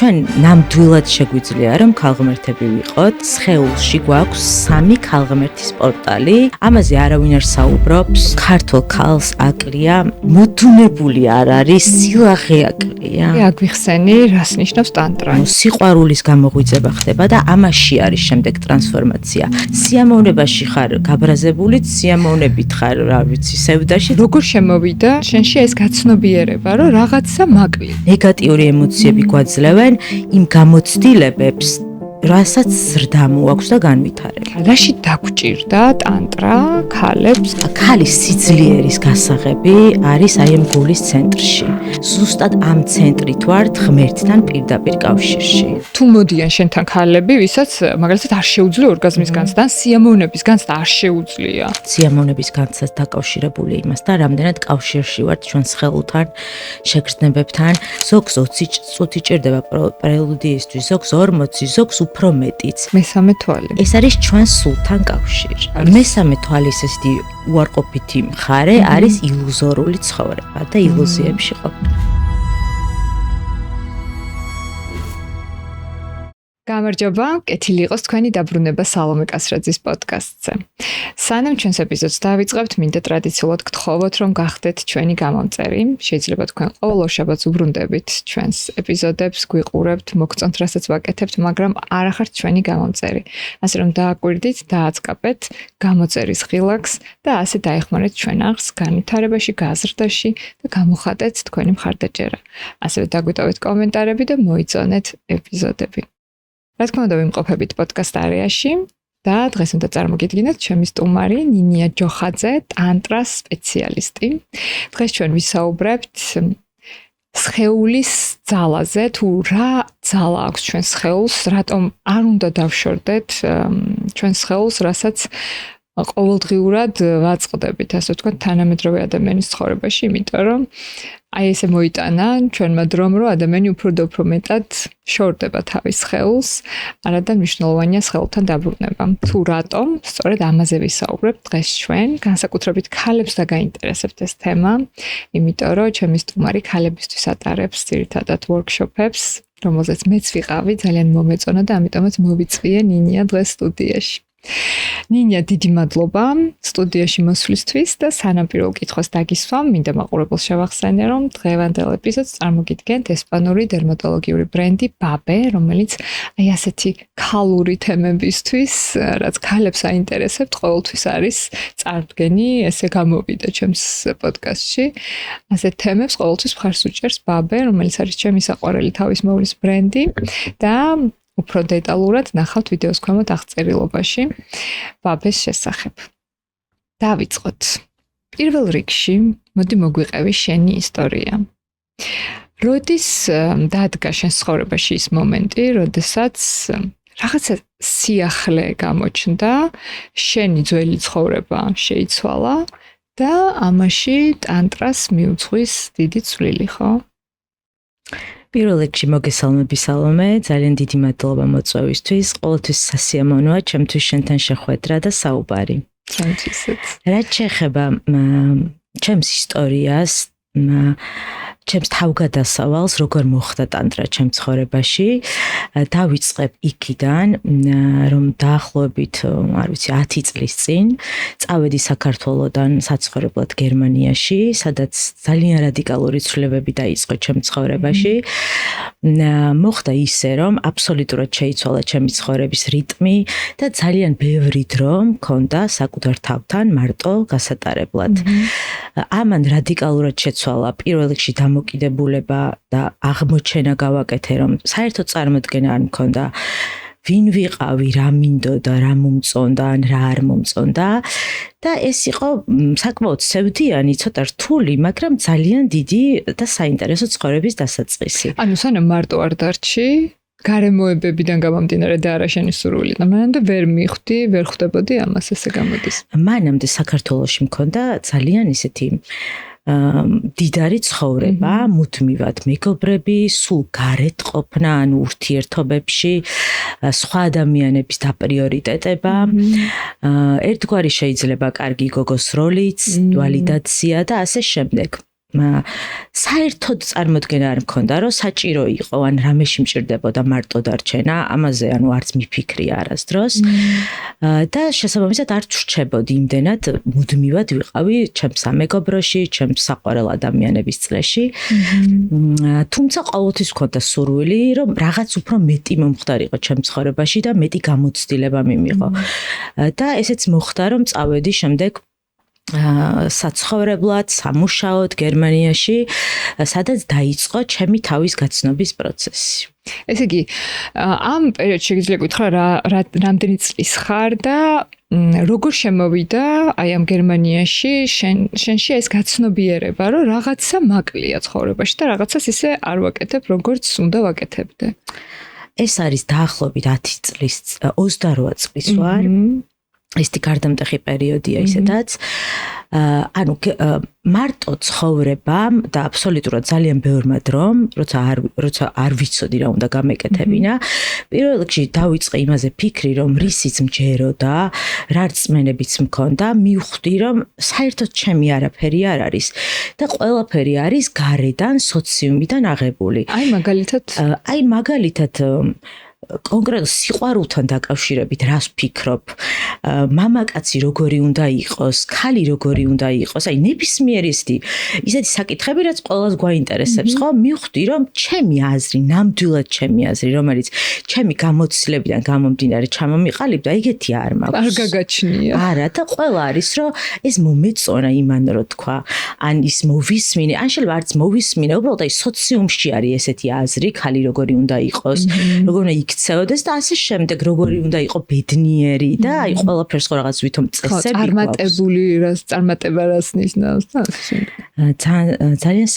ჩვენ ნამდვილად შეგვიძლია რომ ქალღმერთები ვიყოთ. სხეულში გვაქვს 3 ქალღმერთის პორტალი. ამაზე არავინ არ საუბრობს. ქართულ ქალს აკლია მოდუნებული არ არის, სილაღე აკლია. აგვიხსენი, რას ნიშნავს ტანტრა? სიყვარულის გამოღვიძება ხდება და ამაში არის შემდეგ ტრანსფორმაცია. სიამოვნებაში ხარ გაბრაზებული, სიამოვნებით ხარ, რა ვიცი, სევდაში. როგორ შემოვიდა შენში ეს გაცნობიერება, რომ რაღაცა მაკლია? ნეგატიური ემოციები გვაძლევენ იმ გამოცდილებებს, რასაც ზრდა მოაქვს და განვითარება. რაში დაგჭირდა ტანტრა ქალებს? ქალის სიძლიერის გასაღები არის აი ამ გულის ცენტრში. ზუსტად ამ ცენტრით ვართ ღმერთთან პირდაპირ კავშირში. თუ მოდიან შენთან ქალები, ვისაც მაგალითად არ შეუძლია ორგაზმის განცდა, სიამოვნების განცდა არ შეუძლია. სიამოვნების განცდაც დაკავშირებული იმასთან, რამდენად კავშირში ვართ ჩვენ სხეულთან, შეგრძნებებთან. ზოგს 20 წუთი ჭირდება პრელუდიისთვის, ზოგს 40, ზოგს უფრო მეტიც. მესამე თვალი. ეს არის ჩვენ სულთან კავშირი. მესამე თვალის ესეთი უარყოფითი მხარე არის ილუზორული ცხოვრება და ილუზიებში ყოფნა. გამარჯობა, კეთილი იყოს თქვენი დაბრუნება სალომე კასრაძის პოდკასტზე. სანამ ჩვენს ეპიზოდს დავიწყებთ, მინდა ტრადიციულად გთხოვოთ, რომ გახდეთ ჩვენი გამომწერი. შეიძლება თქვენ ყოველ ორშაბათს უბრუნდებით ჩვენს ეპიზოდებს, გვიყურებთ, მოგწონთ რასაც ვაკეთებთ, მაგრამ არ ახართ ჩვენი გამომწერი. ასე რომ დააკვირდით, დააწყაპეთ გამოწერის ხილაკს და ასე დაეხმარეთ ჩვენ აღრს განვითარებაში, გაზრდაში და გამოხატეთ თქვენი მხარდაჭერა. ასევე დაგვიტოვეთ კომენტარები და მოიწონეთ ეპიზოდები. რა თქმა უნდა, ვიმყოფებით პოდკასტ არეაში და დღეს უნდა წარმოგიდგინოთ ჩემი სტუმარი ნინია ჯოხაძე, ტანტრას სპეციალისტი. დღეს ჩვენ ვისაუბრებთ სხეულის ძალაზე, თუ რა ძალა აქვს ჩვენ სხეულს, რატომ არ უნდა დავშორდეთ ჩვენ სხეულს, რასაც ყოველდღიურად ვაწყდებით, ასე ვთქვათ, თანამედროვე ადამიანის ცხოვრებაში, იმიტომ რომ აი ესე მოიტანა ჩვენმა დრომ, რომ ადამიანი უფრო და უფრო მეტად შორდება თავის სხეულს, არადა მნიშვნელოვანია სხეულთან დაბრუნება. თუ რატომ, სწორედ ამაზე ვისაუბრებთ დღეს ჩვენ, განსაკუთრებით ქალებს და გაინტერესებთ ეს თემა, იმიტომ რომ ჩემი სტუმარი ქალებისთვის ატარებს ძირითადად ვორქშოპებს, რომელზეც მეც ვიყავი, ძალიან მომეწონა და ამიტომაც მოვიწვიე ნინია დღეს სტუდიაში. ნინია, დიდი მადლობა სტუდიაში მოსვლისთვის და სანამ პირველ კითხვას დაგისვამ, მინდა მაყურებელს შევახსენე, რომ დღევანდელ ეპიზოდს წარმოგიდგენთ ესპანური დერმატოლოგიური ბრენდი ბაბე, რომელიც აი ასეთი ქალური თემებისთვის, რაც ქალებს აინტერესებთ, ყოველთვის არის წარდგენი, ესე გამოვიდა ჩემს პოდკასტში. ასეთ თემებს ყოველთვის მხარს უჭერს ბაბე, რომელიც არის ჩემი საყვარელი თავის მოვლის ბრენდი და უფრო დეტალურად ნახავთ ვიდეოს ქვემოთ აღწერილობაში ბაბეს შესახებ. დავიწყოთ. პირველ რიგში, მოდი მოგვიყევი შენი ისტორია. როდის დადგა შენ ცხოვრებაში ის მომენტი, როდესაც რაღაცა სიახლე გამოჩნდა, შენი ძველი ცხოვრება შეიცვალა და ამაში ტანტრას მიუძღვის დიდი წვლილი, ხო? პირველ რიგში მოგესალმები სალომე, ძალიან დიდი მადლობა მოწვევისთვის. ყოველთვის სასიამოვნოა ჩემთვის შენთან შეხვედრა და საუბარი. ჩემთვისაც. რაც შეეხება ჩემს ისტორიას, ჩემს თავგადასავალს, როგორ მოხდა ტანტრა ჩემს ცხოვრებაში, დავიწყებ იქიდან, რომ დაახლოებით, არ ვიცი, 10 წლის წინ წავედი საქართველოდან საცხოვრებლად გერმანიაში, სადაც ძალიან რადიკალური ცვლილებები დაიწყო ჩემს ცხოვრებაში. მოხდა ისე, რომ აბსოლუტურად შეიცვალა ჩემი ცხოვრების რიტმი და ძალიან ბევრი დრო მქონდა საკუთარ თავთან მარტო გასატარებლად. ამან რადიკალურად შეცვალა პირველ რიგში დამოკიდებულება და აღმოჩენა გავაკეთე, რომ საერთოდ წარმოდგენა არ მქონდა ვინ ვიყავი, რა მინდოდა, რა მომწონდა, რა არ მომწონდა და ეს იყო საკმაოდ სევდიანი, ცოტა რთული, მაგრამ ძალიან დიდი და საინტერესო ცხოვრების დასაწყისი. ანუ სანამ მარტო არ დარჩი, გარემოებებიდან გამომდინარე და არა შენი სურვილი და მანამდე ვერ მიხვდი, ვერ ხვდებოდი ამას, ესე გამოდის. მანამდე საქართველოში მქონდა ძალიან ისეთი დიდარი ცხოვრება, მუდმივად მეგობრები, სულ გარეთ ყოფნა, ანუ ურთიერთობებში, სხვა ადამიანების დაპრიორიტეტება, ერთგვარი შეიძლება კარგი გოგოს როლიც, ვალიდაცია და ასე შემდეგ. საერთოდ წარმოდგენა არ მქონდა, რომ საჭირო იყო, ან რამეში მჭირდებოდა მარტო დარჩენა, ამაზე არც მიფიქრია არასდროს. და შესაბამისად არ ვრჩებოდი იმდენად, მუდმივად ვიყავი ჩემს სამეგობროში, ჩემს საყვარელ ადამიანების წრეში. თუმცა ყოველთვის მქონდა სურვილი, რომ რაღაც უფრო მეტი მომხდარიყო ჩემს ცხოვრებაში და მეტი გამოცდილება მიმიღო. და ესეც მოხდა, რომ წავედი შემდეგ საცხოვრებლად, სამუშაოდ გერმანიაში, სადაც დაიწყო ჩემი თავის გაცნობის პროცესი. ესე იგი, ამ პერიოდში შეიძლება გითხრა რამდენი წლის ხარ და როგორ შემოვიდა აი ამ გერმანიაში შენში ეს გაცნობიერება, რომ რაღაცა მაკლია ცხოვრებაში და რაღაცას ისე არ ვაკეთებ, როგორც უნდა ვაკეთებდე. ეს არის დაახლოებით 10 წლის, 28 წლის ვარ. ესეთი გარდამტეხი პერიოდია ისედაც. ანუ მარტო ცხოვრებამ და აბსოლუტურად ძალიან ბევრმა დრომ, როცა არ ვიცოდი რა უნდა გამეკეთებინა, პირველ რიგში დავიწყე იმაზე ფიქრი, რომ რისიც მჯეროდა, რა რწმენებიც მქონდა, მივხვდი, რომ საერთოდ ჩემი არაფერი არ არის და ყველაფერი არის გარედან, სოციუმიდან აღებული. აი მაგალითად კონკრეტულ სიყვარულთან დაკავშირებით რას ვფიქრობ, მამაკაცი როგორი უნდა იყოს, ქალი როგორი უნდა იყოს, აი ნებისმიერი ისეთი საკითხები, რაც ყველას გვაინტერესებს, ხო? მივხვდი, რომ ჩემი აზრი, ნამდვილად ჩემი აზრი, რომელიც ჩემი გამოცდილებიდან გამომდინარე ჩამომიყალიბდა, ეგეთი არ მაქვს. არ გაგაჩნია. არა, და ყველა არის, რომ ეს მომეწონა იმან რო თქვა, ან ის მოვისმინე, ან შეიძლება არც მოვისმინე, უბრალოდ აი სოციუმში არის ესეთი აზრი, ქალი როგორი უნდა იყოს, როგორ უნდა იქცეოდეს და ასე შემდეგ, როგორი უნდა იყოს ბედნიერი და აი ყველაფერს ხო რაღაც ვითომ წესები გვაქვს. წარმატებული, რას წარმატება რას ნიშნავს და ძალიან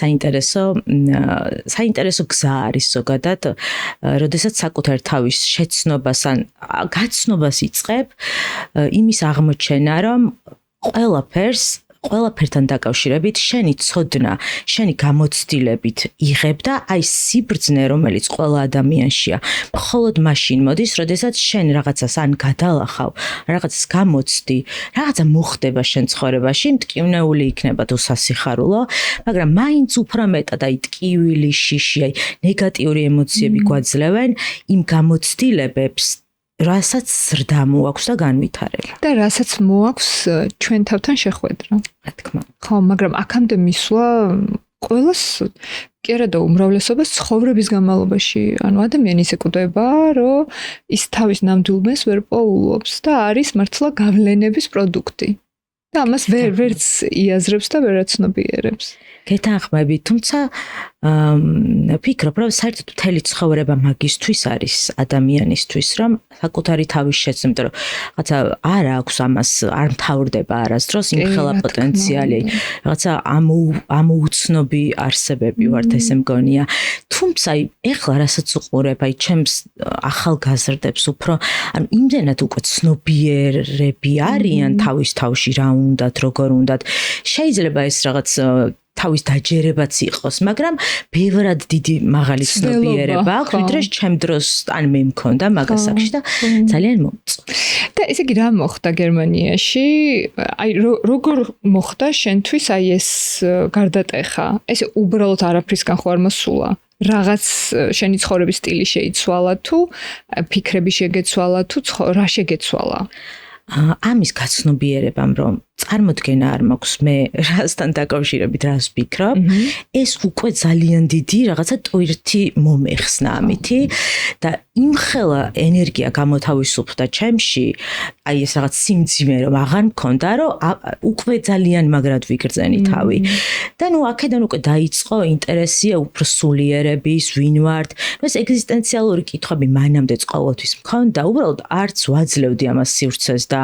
საინტერესო გზა არის ზოგადად, როდესაც საკუთარ თავის შეცნობას ან გაცნობას იწყებ, იმის აღმოჩენა, რომ ყველაფერთან დაკავშირებით შენი ცოდნა, შენი გამოცდილებით იღებ და აი სიბრძნე, რომელიც ყველა ადამიანშია, მხოლოდ მაშინ მოდის, როდესაც შენ რაღაცას ან გადალახავ, რაღაცას გამოცდი, რაღაცა მოხდება შენ ცხოვრებაში, მტკივნეული იქნება თუ სასიხარულო, მაგრამ მაინც უფრო მეტად აი ტკივილი, შიში, აი ნეგატიური ემოციები გვაძლევენ იმ გამოცდილებებს, რასაც ზრდა მოაქვს და განვითარება. და რასაც მოაქვს ჩვენ თავთან შეხვედრა. რა თქმა უნდა. ხო, მაგრამ აქამდე მისვლა ყველას კი არა და უმრავლესობას ცხოვრების განმავლობაში, ანუ ადამიანი ისე კვდება, რომ ის თავის ნამდვილ ვერ პოულობს და არის მართლა გავლენების პროდუქტი. და ამას ვერც იაზრებს და ვერაც ცნობიერებს. გეთანხმები, თუმცა ფიქრობ, რომ საერთოდ მთელი ცხოვრება მაგისთვის არის ადამიანისთვის, რომ საკუთარი თავის შეცნობა, იმიტომ რომ რაღაცა არ აქვს ამას, არ მთავრდება არასდროს იმხელა პოტენციალი, რაღაცა ამოუცნობი არსებები ვართ, ესე მგონია. თუმცა ეხლა რასაც უყურებ, აი ჩემს ახალგაზრდებს უფრო, ანუ იმდენად უკვე ცნობიერები არიან თავის თავში რა უნდათ, როგორ უნდათ. შეიძლება ეს რაღაც თავის დაჯერებაც იყოს, მაგრამ ბევრად დიდი მაღალი ცნობიერება აქვს, ვიდრე ჩემ დროს ან მე მქონდა მაგასაკში და ძალიან მომწონს. და ესე იგი რა მოხდა გერმანიაში? აი როგორ მოხდა შენთვის აი ეს გარდატეხა? ესე უბრალოდ არაფრისგან ხო არ მოსულა? რაღაც შენი ცხოვრების სტილი შეიცვალა თუ ფიქრები შეგეცვალა თუ რა შეგეცვალა? ამის გაცნობიერებამ რომ წარმოდგენა არ მაქვს მე რასთან დაკავშირებით რას ვფიქრობ, ეს უკვე ძალიან დიდი რაღაცა ტვირთი მომეხსნა ამითი და იმხელა ენერგია გამოთავისუფლდა ჩემში, აი ეს რაღაც სიმძიმე რომ აღარ მქონდა, რომ უკვე ძალიან მაგრად ვიგრძენი თავი. და ნუ აქედან უკვე დაიწყო ინტერესია უფრო სულიერების, ვინ ვართ, ეს ეგზისტენციალური კითხვები მანამდეც ყოველთვის მქონდა, უბრალოდ არც ვაძლევდი ამას სივრცეს და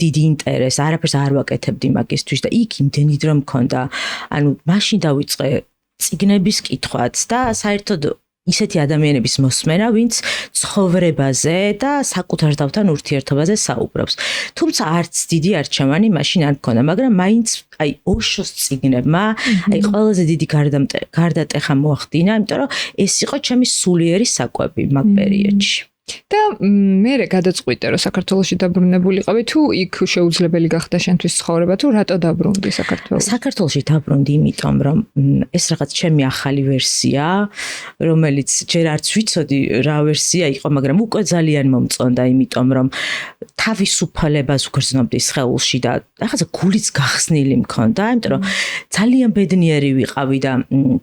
დიდი ინტერესს, არაფერს არ ვაკეთებდი მაგისთვის და იქ იმდენი დრო მქონდა. ანუ მაშინ დავიწყე წიგნების კითხვაც და საერთოდ ისეთი ადამიანების მოსმენა, ვინც ცხოვრებაზე და საკუთარ თავთან ურთიერთობაზე საუბრობს. თუმცა არც დიდი არჩევანი მაშინ არ მქონდა, მაგრამ მაინც აი ოშოს წიგნებმა აი ყველაზე დიდი გარდატეხა მოახდინა, იმიტომ რომ ეს იყო ჩემი სულიერი საკვები მაგ პერიოდში. და მე გადაწყვიტე რომ საქართველოში დაბრუნებულიყავი თუ იქ შეუძლებელი გახდა შენთვის ცხოვრება თუ რატო დაბრუნდი საქართველოში? საქართველოში დაბრუნდი იმიტომ რომ ეს რაღაც ჩემი ახალი ვერსია, რომელიც ჯერ არც ვიცოდი რა ვერსია იყო, მაგრამ უკვე ძალიან მომწონდა, იმიტომ რომ თავისუფლებას უგრძნობდი სხეულში და რაღაცა გულიც გახსნილი მქონდა, იმიტომ რომ ძალიან ბედნიერი ვიყავი და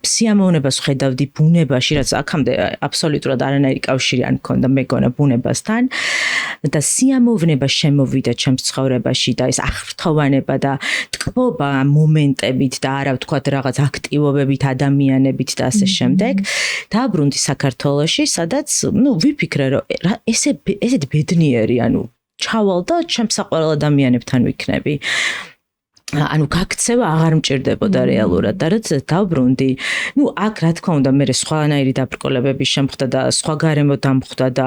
სიამოვნებას ხედავდი ბუნებაში, რაც აქამდე აბსოლუტურად არანაირი კავშირი არ მქონდა მეგონა ბუნებასთან და სიამოვნება შემოვიდა ჩემს ცხოვრებაში და ეს აღფრთოვანება და ტკბობა მომენტებით და არა ვთქვათ რაღაც აქტივობებით, ადამიანებით და ასე შემდეგ. დაბრუნდი საქართველოში, სადაც ვიფიქრე რომ ესეთი ბედნიერი, ჩავალ და ჩემს საყვარელ ადამიანებთან ვიქნები. გაქცევა აღარ მჭირდებოდა რეალურად და რაც დავბრუნდი, აქ რა თქმა უნდა მე სხვანაირი დაბრკოლებები შემხდა და სხვა გარემო დამხვდა და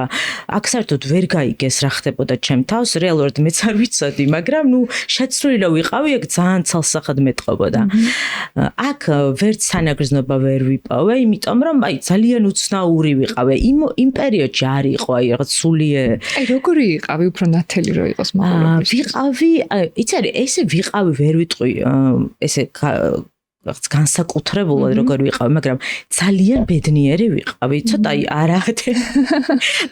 აქ საერთოდ ვერ გაიგეს რა ხდებოდა ჩემ თავს, რეალურად მეც არ ვიცოდი, მაგრამ შეცვლილი რომ ვიყავი, აქ ძალიან ცალსახად მეტყობოდა. აქ ვერც თანაგრძნობა ვერ ვიპოვე, იმიტომ რომ ძალიან უცნაური ვიყავე. იმ პერიოდში არ იყო რაღაც სულიერ. როგორი იყავი, უფრო ნათელი რო იყოს მაღლობის? ვიყავი, იცი არის, ესე ვიყავი ვერ ვიტყვი ესე განსაკუთრებულად როგორ ვიყავი, მაგრამ ძალიან ბედნიერი ვიყავი, ცოტა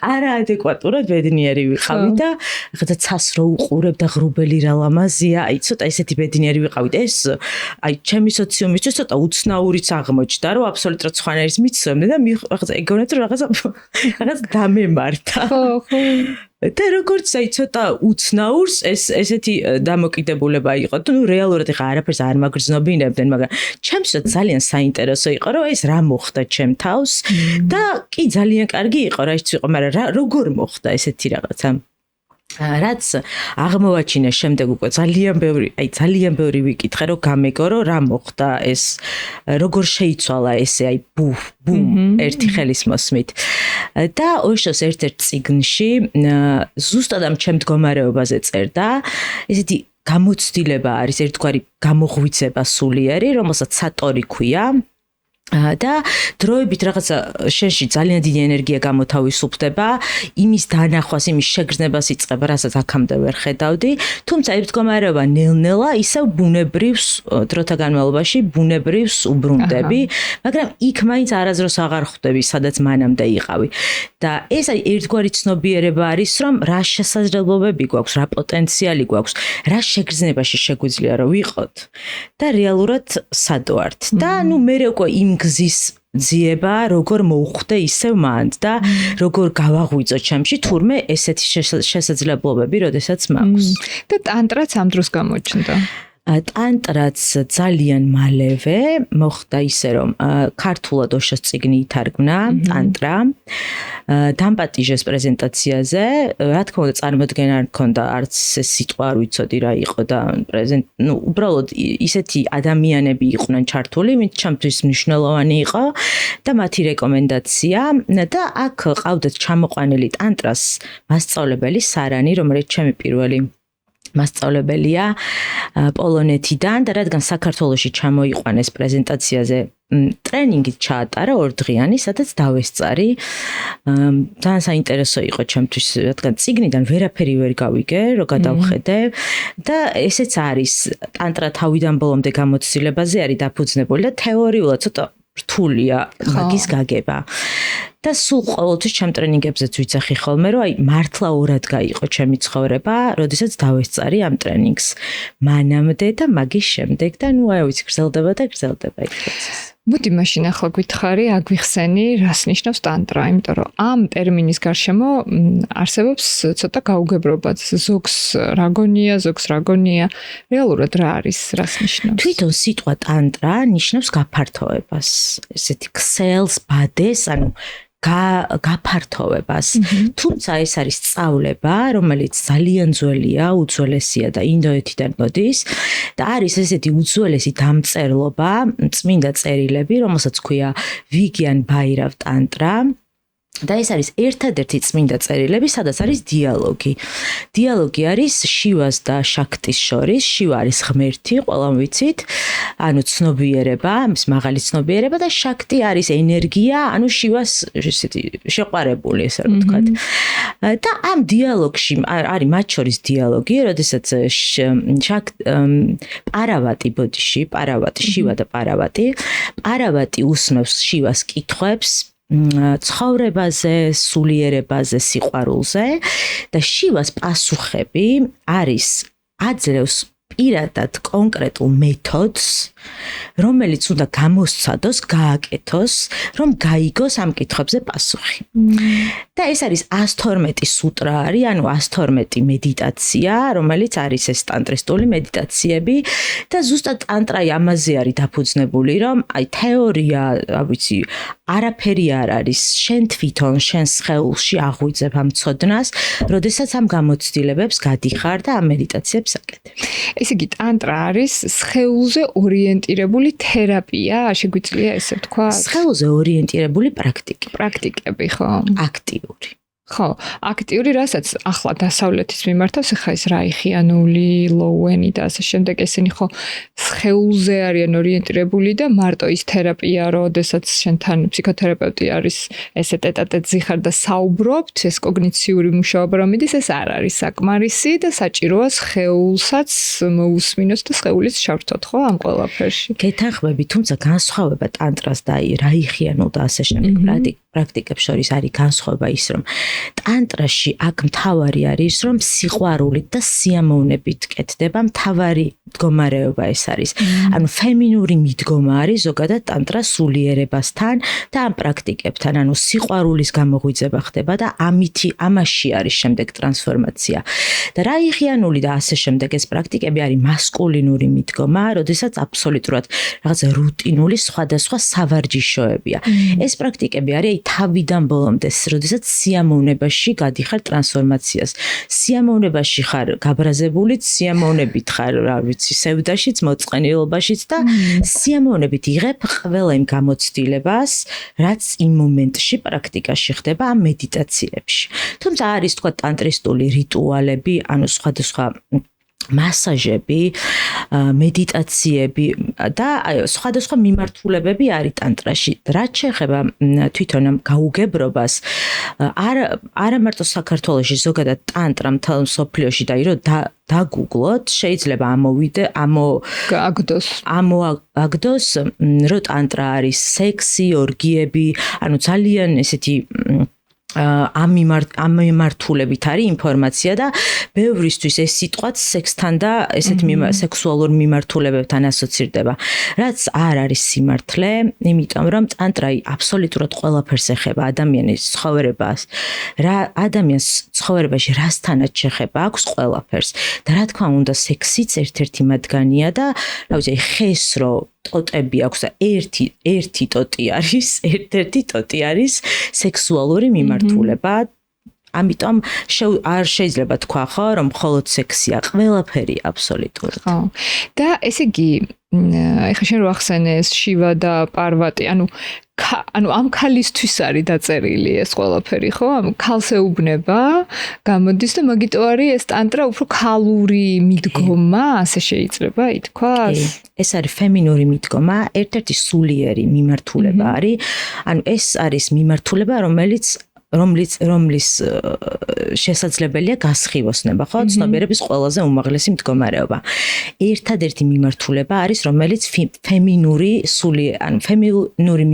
არაადეკვატურად ბედნიერი ვიყავი და რაღაცა ცას რო უყურებ და ღრუბელი რა ლამაზია, ცოტა ესეთი ბედნიერი ვიყავი და ეს ჩემი სოციუმისთვის ცოტა უცნაურიც აღმოჩნდა, რომ აბსოლუტურად სხვანაირს მიცემდა და რაღაცა ეგონეთ რომ რაღაცა დამემართა. ხო. და როგორც ცოტა უცნაურს ესეთი დამოკიდებულება იყო. რეალურად ხა არაფერს არ მაგრძნობინებდნენ, მაგრამ ჩემსაც ძალიან საინტერესო იყო, რომ ეს რა მოხდა ჩემ თავს და კი ძალიან კარგი იყო, რა იცი იყო, მაგრამ როგორ მოხდა ესეთი რაღაცა. რაც აღმოვაჩინე შემდეგ უკვე ძალიან ბევრი ვიკითხე, რომ გამეგო, რომ რა მოხდა ეს, როგორ შეიცვალა ესე ბუმ ერთი ხელის მოსმით. და ოშოს ერთ-ერთ წიგნში ზუსტად ამ ჩემ მდგომარეობაზე წერდა, ესეთი გამოცდილება არის ერთგვარი გამოღვიძება სულიერი, რომელსაც სატორი ქვია. და დროებით რაღაცა შენში ძალიან დიდი ენერგია გამოთავისუფლდება, იმის დანახვას, იმის შეგრძნებას იწყება, რასაც აქამდე ვერ ხედავდი, თუმცა ერთ მდგომარეობა ნელ-ნელა ისევ ბუნებრივს დროთა განმავლობაში ბუნებრივს უბრუნდები, მაგრამ იქ მაინც არაზროს აღარ ხვდები, სადაც მანამდე იყავი. და ეს ერთგვარი ცნობიერება არის, რომ რა შესაძლებლობები გვაქვს, რა პოტენციალი გვაქვს, რა შეგრძნებაში შეგვიძლია რომ ვიყოთ და რეალურად სად ვართ. და მე უკვე იმ გზის ძიება როგორ მოუხვდე ისევ მანდ და როგორ გავაღვიძო ჩემში თურმე ესეთი შესაძლებლობები, როდესაც მაქვს. და ტანტრაც ამ დროს გამოჩნდა. ტანტრაც ძალიან მალევე მოხდა ისე რომ ქართულად ოშოს წიგნი ითარგმნა ტანტრა, დამპატიჟეს პრეზენტაციაზე, რა თქმა უნდა წარმოდგენა არ მქონდა, არც სიტყვა არ ვიცოდი რა იყო და უბრალოდ ისეთი ადამიანები იყვნენ ჩართული, ვინც ჩემთვის მნიშვნელოვანი იყო და მათი რეკომენდაცია და აქ ყავდათ ჩამოყვანილი ტანტრას მასწავლებელი სარანი, რომელიც ჩემი პირველი მასწავლებელია პოლონეთიდან და რადგან საქართველოში ჩამოიყვანეს პრეზენტაციაზე ტრენინგი ჩაატარა 2 დღიანი, სადაც დავესწარი. ძალიან საინტერესო იყო ჩემთვის, რადგან წიგნიდან ვერაფერი ვერ გავიგე, რომ გადავხედე და ესეც არის ტანტრა თავიდან ბოლომდე გამოცდილებაზე არის დაფუძნებული და თეორიულად ცოტა რთულია მაგის გაგება. და სულ ყოველთვის ჩემ ტრენინგებზეც ვიცახი ხოლმე, რომ მართლა ორად გაიყო ჩემი ცხოვრება, როდესაც დავესწარი ამ ტრენინგს. მანამდე და მაგის შემდეგ და ვიცი გრძელდება და გრძელდება ეს პროცესი. მოდი მაშინ ახლა გითხარი, აგვიხსენი, რას ნიშნავს ტანტრა, იმიტომ რომ ამ ტერმინის გარშემო არსებობს ცოტა გაუგებრობაც, ზოგს რაგონია, ზოგს რაგონია. რეალურად რა არის, რას ნიშნავს? თვითონ სიტყვა ტანტრა ნიშნავს გაფართოებას, ესეთი ქსელს, ბადეს, გაფართოვებას. თუმცა ეს არის სწავლება, რომელიც ძალიან ძველია, უძველესია და ინდოეთიდან მოდის და არის ესეთი უძველესი დამწერლობა, წმინდა წერილები, რომელსაც ქვია ვიგიან ბაირավ ტანტრა. და ეს არის ერთადერთი წმინდა წერილები, სადაც არის დიალოგი. დიალოგი არის შივას და შაქტის შორის. შივა არის ღმერთი, ყველამ ვიცით, ანუ ცნობიერება, მის მაღალი ცნობიერება და შაქტი არის ენერგია, ანუ შივას ესეთი შეყვარებული, ესე რომ ვთქვათ. და ამ დიალოგში არის მათ შორის დიალოგი, როდესაც პარავატი ბოდიში, პარავატი, შივა და პარავატი უსმევს შივას კითხვებს ცხოვრებაზე, სულიერებაზე, სიყვარულზე და შივას პასუხები არის აძლევს პირადად კონკრეტულ მეთოდს, რომელიც უნდა გამოსცადოს, გააკეთოს, რომ გაიგოს ამ კითხვებზე პასუხი. და ეს არის 112 სუტრა არის, ანუ 112 მედიტაცია, რომელიც არის ეს ტანტრისტული მედიტაციები და ზუსტად ტანტრა ამაზე არის დაფუძნებული, რომ აი თეორია, ვიცი, არაფერი არ არის, შენ თვითონ შენ სხეულში აღვიძებ ამ ცოდნას, როდესაც ამ გამოცდილებებს გადიხარ და ამ მედიტაციებს აკეთებ. ესე იგი ტანტრა არის სხეულზე ორიენტირებული თერაპია, შეგვიძლია ესე ვთქვა? სხეულზე ორიენტირებული პრაქტიკები, ხო? აქტიური. ხო, აქტიური, რასაც ახლა დასავლეთის მიმართავს, ახლა ეს რაიხიანული, ლოუენი და ასე შემდეგ, ესენი ხო სხეულზე არიან ორიენტირებული და მარტო ის თერაპია, როდესაც შენთან ფსიქოთერაპევტი არის, ესე ტეტ-ა-ტეტ ზიხარ და საუბრობთ, ეს კოგნიციური მუშაობა რომ მიდის, ეს არ არის საკმარისი და საჭიროა სხეულსაც მოусმინოს და სხეულის შევრთოთ, ხო, ამ ყველაფერში. გეთანხმები, თუმცა განსხვავება ტანტრას და რაიხიანულ და ასე შემდეგ პრაქტიკებს შორის არის განსხვავება ის, რომ ტანტრაში აქ მთავარი არის, რომ სიყვარულით და სიამოვნებით კეთდება, მთავარი მდგომარეობა ეს არის. ანუ ფემინური მიდგომა არის ზოგადად ტანტრა სულიერებასთან და ამ პრაქტიკებთან, ანუ სიყვარულის გამოღვიძება ხდება და ამაში არის შემდეგ ტრანსფორმაცია. და რაიხიანული და ასე შემდეგ ეს პრაქტიკები არის მასკულინური მიდგომა, როდესაც აბსოლუტურად რაღაც რუტინული სხვადასხვა სავარჯიშოებია. ეს პრაქტიკები არის თავიდან ბოლომდე, როდესაც სიამოვნებაში გადიხარ ტრანსფორმაციას. სიამოვნებაში ხარ გაბრაზებულიც, სიამოვნებით ხარ, რა ვიცი, სევდაშიც, მოწყენილობაშიც და სიამოვნებით იღებ ყველა იმ გამოცდილებას, რაც იმ მომენტში პრაქტიკაში ხდება ამ მედიტაციებში. თუმცა არის თქვა ტანტრისტული რიტუალები, ანუ სხვადასხვა მასაჟები, მედიტაციები და სხვადასხვა მიმართულებები არის ტანტრაში. რაც შეეხება თვითონ ამ გაუგებრობას, არა მარტო საქართველოში, ზოგადად ტანტრა მთელ მსოფლიოში და ირო დაგუგლოთ, შეიძლება ამოაგდოს, რომ ტანტრა არის სექსი, ორგიები, ანუ ძალიან ესეთი ამ მიმართულებით არის ინფორმაცია და ბევრისთვის ეს სიტყვაც სექსთან და ესეთ სექსუალურ მიმართულებებთან ასოცირდება. რაც არ არის სიმართლე, იმიტომ რომ ტანტრა აბსოლუტურად ყველაფერს ეხება ადამიანის ცხოვრებას. ადამიანს ცხოვრებაში რასთანაც შეხება აქვს ყველაფერს. და რა თქმა უნდა, სექსიც ერთ-ერთი მათგანია და რა ვიცი, ხესრო ტოტები აქვს და ერთი ტოტი არის, ერთ-ერთი ტოტი არის სექსუალური მიმართულება. ამიტომ არ შეიძლება თქვა, ხო, რომ მხოლოდ სექსია, ყველაფერი აბსოლუტურად. ხო. და ესე იგი, ეხლა შენ რო ახსენე ეს შივა და პარვატი, ანუ ამ ქალისთვის არის დაწერილი ეს ყველაფერი, ხო? ამ ქალს ეუბნება, გამოდის და მაგიტო არის ეს ტანტრა უფრო ქალური მიდგომა, ასე შეიძლება ითქვას? ეს არის ფემინური მიდგომა, ერთ-ერთი სულიერი მიმართულება არის. ანუ ეს არის მიმართულება, რომლის შესაძლებელია გასხივოსნება, ხო? ცნობიერების ყველაზე უმაღლესი მდგომარეობა. ერთადერთი მიმართულება არის, რომელიც ფემინური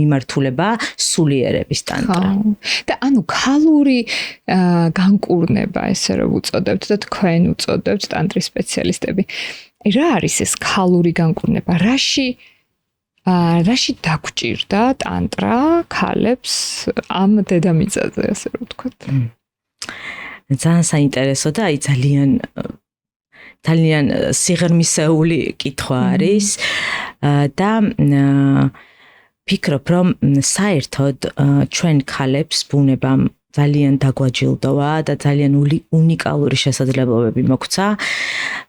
მიმართულება სულიერების ტანტრა. და ანუ ქალური განკურნება, ესე რომ უწოდებთ და თქვენ უწოდებთ ტანტრის სპეციალისტები. რა არის ეს ქალური განკურნება? რაში დაგჭირდა ტანტრა ქალებს ამ დედამიწაზე, ასე რომ ვთქვათ? ძალიან საინტერესო და აი ძალიან სიღრმისეული კითხვა არის და ფიქრობ, რომ საერთოდ ჩვენ ქალებს ბუნებამ ძალიან დაგვაჯილდოა და ძალიან უნიკალური შესაძლებლობები მოგვცა.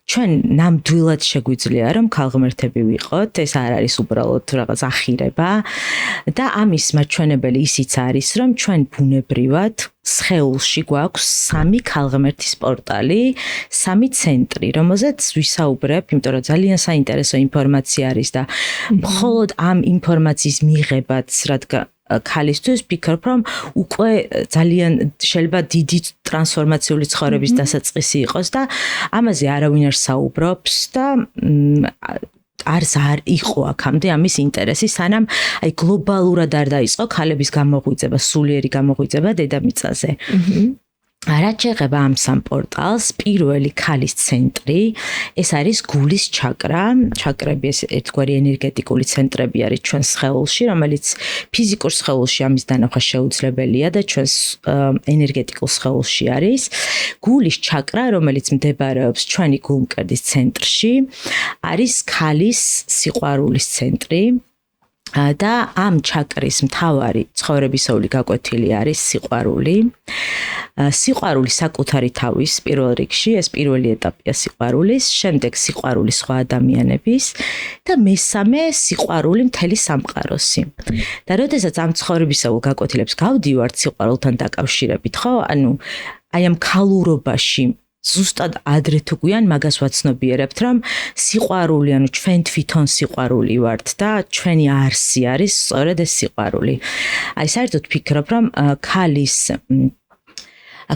ჩვენ ნამდვილად შეგვიძლია რომ ქალღმერთები ვიყოთ, ეს არ არის უბრალოდ რაღაც ახირება და ამის მაჩვენებელი ისიც არის, რომ ჩვენ ბუნებრივად სხეულში გვაქვს 3 ქალღმერთის პორტალი, 3 ცენტრი, რომელზეც ვისაუბრებ, იმიტომ რომ ძალიან საინტერესო ინფორმაცია არის და მხოლოდ ამ ინფორმაციის მიღებაც, რადგან ქალისთვის ვფიქრობ, რომ უკვე ძალიან შეიძლება დიდი ტრანსფორმაციული ცხოვრების დასაწყისი იყოს და ამაზე არავინ არ საუბრობს და არც არ იყო აქამდე ამის ინტერესი, სანამ აი გლობალურად არ დაიწყო ქალების გამოღვიძება, სულიერი გამოღვიძება დედამიწაზე. რაც შეეხება ამ 3 პორტალს, პირველი ქალის ცენტრი, ეს არის გულის ჩაკრა. ჩაკრები ეს ერთგვარი ენერგეტიკული ცენტრები არის ჩვენს სხეულში, რომელიც ფიზიკურ სხეულში ამის დანახვა შეუძლებელია და ჩვენს ენერგეტიკულ სხეულში არის. გულის ჩაკრა, რომელიც მდებარეობს ჩვენი გულმკერდის ცენტრში, არის ქალის სიყვარულის ცენტრი. და ამ ჩაკრის მთავარი ცხოვრებისეული გაკვეთილი არის სიყვარული. სიყვარული საკუთარი თავის პირველ რიგში, ეს პირველი ეტაპია სიყვარულის, შემდეგ სიყვარული სხვა ადამიანების და მესამე სიყვარული მთელი სამყაროსი. და როდესაც ამ ცხოვრებისეულ გაკვეთილებს გავდივართ სიყვარულთან დაკავშირებით, ხო? ანუ აი ამ ქალურობაში ზუსტად ადრე თუ გვიან მაგას ვაცნობიერებთ, რომ სიყვარული, ანუ ჩვენ თვითონ სიყვარული ვართ და ჩვენი არსი არის სწორედ ეს სიყვარული. აი საერთოდ ვფიქრობ, რომ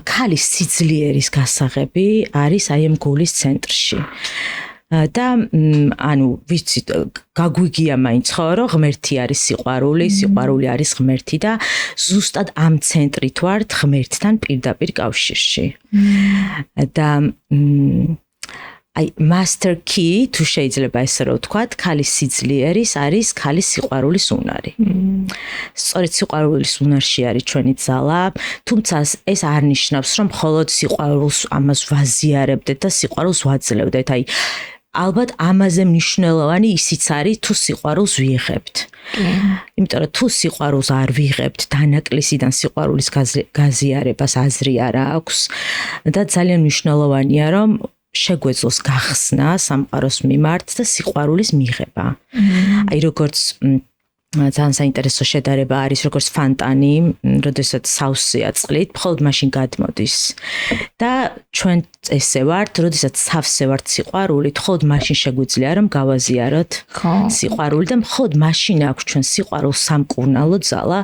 ქალის სიძლიერის გასაღები არის აი ამ გულის ცენტრში. და ანუ ვიცით, გაგვიგია მაინც ხო, რომ ღმერთი არის სიყვარული, სიყვარული არის ღმერთი და ზუსტად ამ ცენტრით ვართ ღმერთთან პირდაპირ კავშირში. და აი master key თუ შეიძლება ესე რომ ვთქვათ, ქალის სიძლიერის არის ქალის სიყვარულის უნარი. სწორედ სიყვარულის უნარში არის ჩვენი ძალა, თუმცა ეს არ ნიშნავს, რომ მხოლოდ სიყვარულს ამას ვაზიარებდეთ და სიყვარულს ვაძლევდეთ. აი ალბათ ამაზე მნიშვნელოვანი ისიც არის თუ სიყვარულს ვიღებთ. იმიტომ რომ თუ სიყვარულს არ ვიღებთ, დანაკლისიდან სიყვარულის გაზიარებას აზრი არ აქვს და ძალიან მნიშვნელოვანია რომ შეგვეძლოს გახსნა სამყაროს მიმართ და სიყვარულის მიღება. აი როგორც ძალიან საინტერესო შედარება არის, როგორც ფონტანი, როდესაც სავსეა წყლით, მხოლოდ მაშინ გადმოდის. და ჩვენ ესე ვართ, როდესაც სავსე ვართ სიყვარულით, მხოლოდ მაშინ შეგვიძლია რომ გავაზიაროთ სიყვარული და მხოლოდ მაშინ აქვს ჩვენ სიყვარულს სამკურნალო ძალა,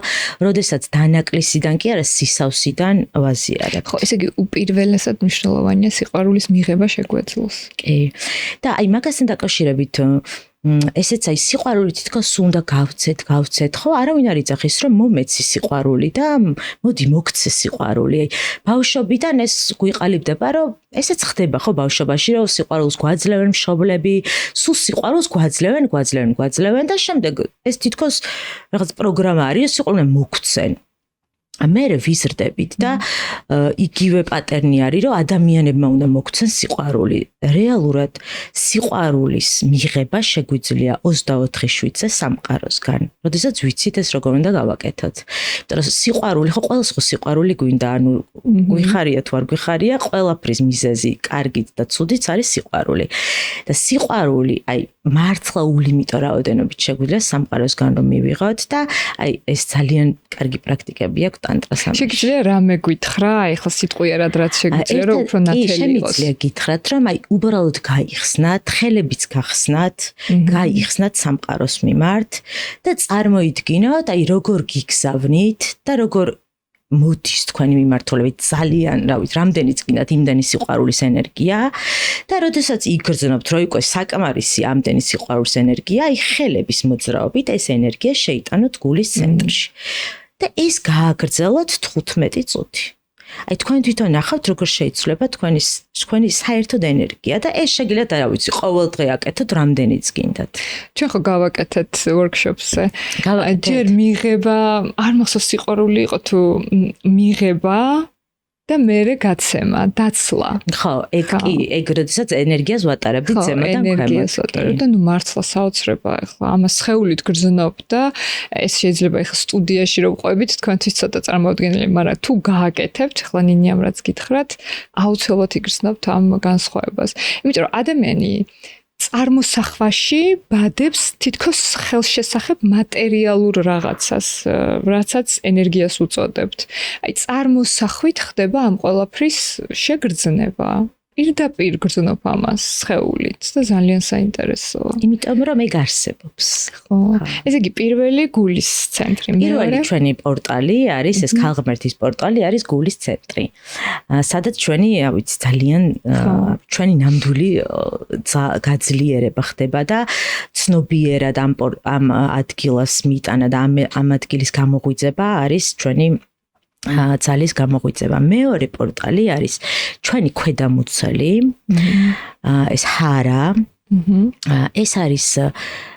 როდესაც დანაკლისიდან კი არა სისავსიდან ვაზიარებთ. ხო, ესე იგი უპირველესად მნიშვნელოვანია სიყვარულის მიღება შეგვეძლოს. კი. და აი მაგასთან დაკავშირებით ესეც აი სიყვარული თითქოს უნდა გავცეთ, ხო? არავინ არ იძახის რომ მომეცი სიყვარული და მოდი მოგცე სიყვარული. აი ბავშვობიდან ეს გვიყალიბდება, რომ ესეც ხდება ხო ბავშვობაში, რომ სიყვარულს გვაძლევენ მშობლები, სულ სიყვარულს გვაძლევენ და შემდეგ ეს თითქოს რაღაც პროგრამა არის, სიყვარულს მოგცენ. მერე ვიზრდებით და იგივე პატერნი არის, რომ ადამიანებმა უნდა მოგცენ სიყვარული. რეალურად სიყვარულის მიღება შეგვიძლია 24/7-ზე სამყაროსგან. როდესაც ვიცით ეს როგორ უნდა გავაკეთოთ. იმიტომ რომ სიყვარული ხო ყველას ხო სიყვარული გვინდა, ანუ გვიხარია თუ არ გვიხარია, ყველაფრის მიზეზი, კარგით და ცუდით არის სიყვარული. და სიყვარული, აი მართლა ულიმიტო რაოდენობით შეგვიძლია სამყაროსგან რომ მივიღოთ და აი ეს ძალიან კარგი პრაქტიკები აქვს ტანტრას. შეგვიძლია რამე გითხრა, ეხლა სიტყვიერად რაც შეგვიძლია რომ უფრო ნათელი იყოს. შემიძლია გითხრათ, რომ აი უბრალოდ გაიხსნათ, ხელებიც გახსნათ, გაიხსნათ სამყაროს მიმართ და წარმოიდგინოთ, აი როგორ გიგზავნით და როგორ მოდის თქვენი მიმართულებით ძალიან, რამდენიც გინდათ იმდენი სიყვარულის ენერგია და როდესაც იგრძნობთ, რომ უკვე საკმარისი ამდენი სიყვარულის ენერგია, აი ხელების მოძრაობით ეს ენერგია შეიტანოთ გულის ცენტრში. და ეს გააგრძელოთ 15 წუთი. აი თქვენ თვითონ ნახავთ როგორ შეიცვლება თქვენი საერთოდ ენერგია და ეს შეგიძლიათ არა ვიცი ყოველდღე აკეთოთ რამდენიც გინდათ. ჩვენ ხო გავაკეთეთ workshop-ზე. ჯერ მიღება, არ მახსოვს სიყვარული იყო თუ მიღება და მერე გაცემა, დაცლა. ხო, ეგ როდესაც ენერგიას ვატარებდით ზემოდან ქვემოთ. ენერგიას ვატარებ და მართლა საოცრება ახლა ამას სხეულით გრძნობ და ეს შეიძლება ახლა სტუდიაში რომ ყვებით თქვენთვის ცოტა წარმოუდგენელი, მაგრამ თუ გააკეთებთ, ახლა ნინიამ რაც გითხრათ, აუცილებლად იგრძნობთ ამ განსხვავებას. იმიტომ რომ ადამიანი წარმოსახვაში ბადებს თითქოს ხელშესახებ მატერიალურ რაღაცას, რაცაც ენერგიას უწოდებთ. აი წარმოსახვით ხდება ამ ყველაფრის შეგრძნება. პირდაპირ გრძნობ ამას სხეულით და ძალიან საინტერესოა. იმიტომ რომ ეგ არსებობს. ხო. ესე იგი პირველი გულის ცენტრი. პირველი ჩვენი პორტალი არის ეს ქალღმერთის პორტალი არის გულის ცენტრი. სადაც ჩვენი, ვიცი, ძალიან ჩვენი ნამდვილი გაძლიერება ხდება და ცნობიერად ამ ადგილას მიტანა და ამ ადგილის გამოღვიძება არის ჩვენი ძალის გამოღვიძება. მეორე პორტალი არის ჩვენი ქვედამუცელი, ეს ჰარა. ეს არის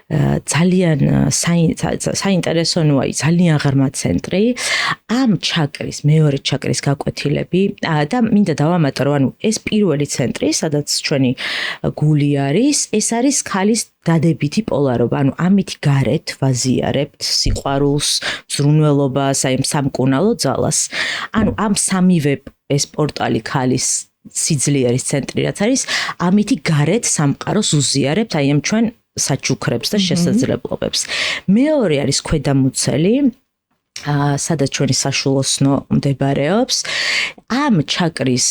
ძალიან საინტერესო, ძალიან ღრმა ცენტრი. ამ ჩაკრის, მეორე ჩაკრის გაკვეთილები და მინდა დავამატო, რომ ეს პირველი ცენტრი, სადაც ჩვენი გული არის, ეს არის ქალის დადებითი პოლარობა, ამით გარეთ ვაზიარებთ სიყვარულს, ზრუნველობას, აი სამკურნალო ძალას. ამ სამივე ეს პორტალი ქალის სიძლიერის ცენტრი რაც არის, ამითი გარეთ სამყაროს უზიარებთ აი ამ ჩვენ საჩუქრებს და შესაძლებლობებს. მეორე არის ქვედამუცელი, სადაც ჩვენი საშულოსნო მდებარეობს. ამ ჩაკრის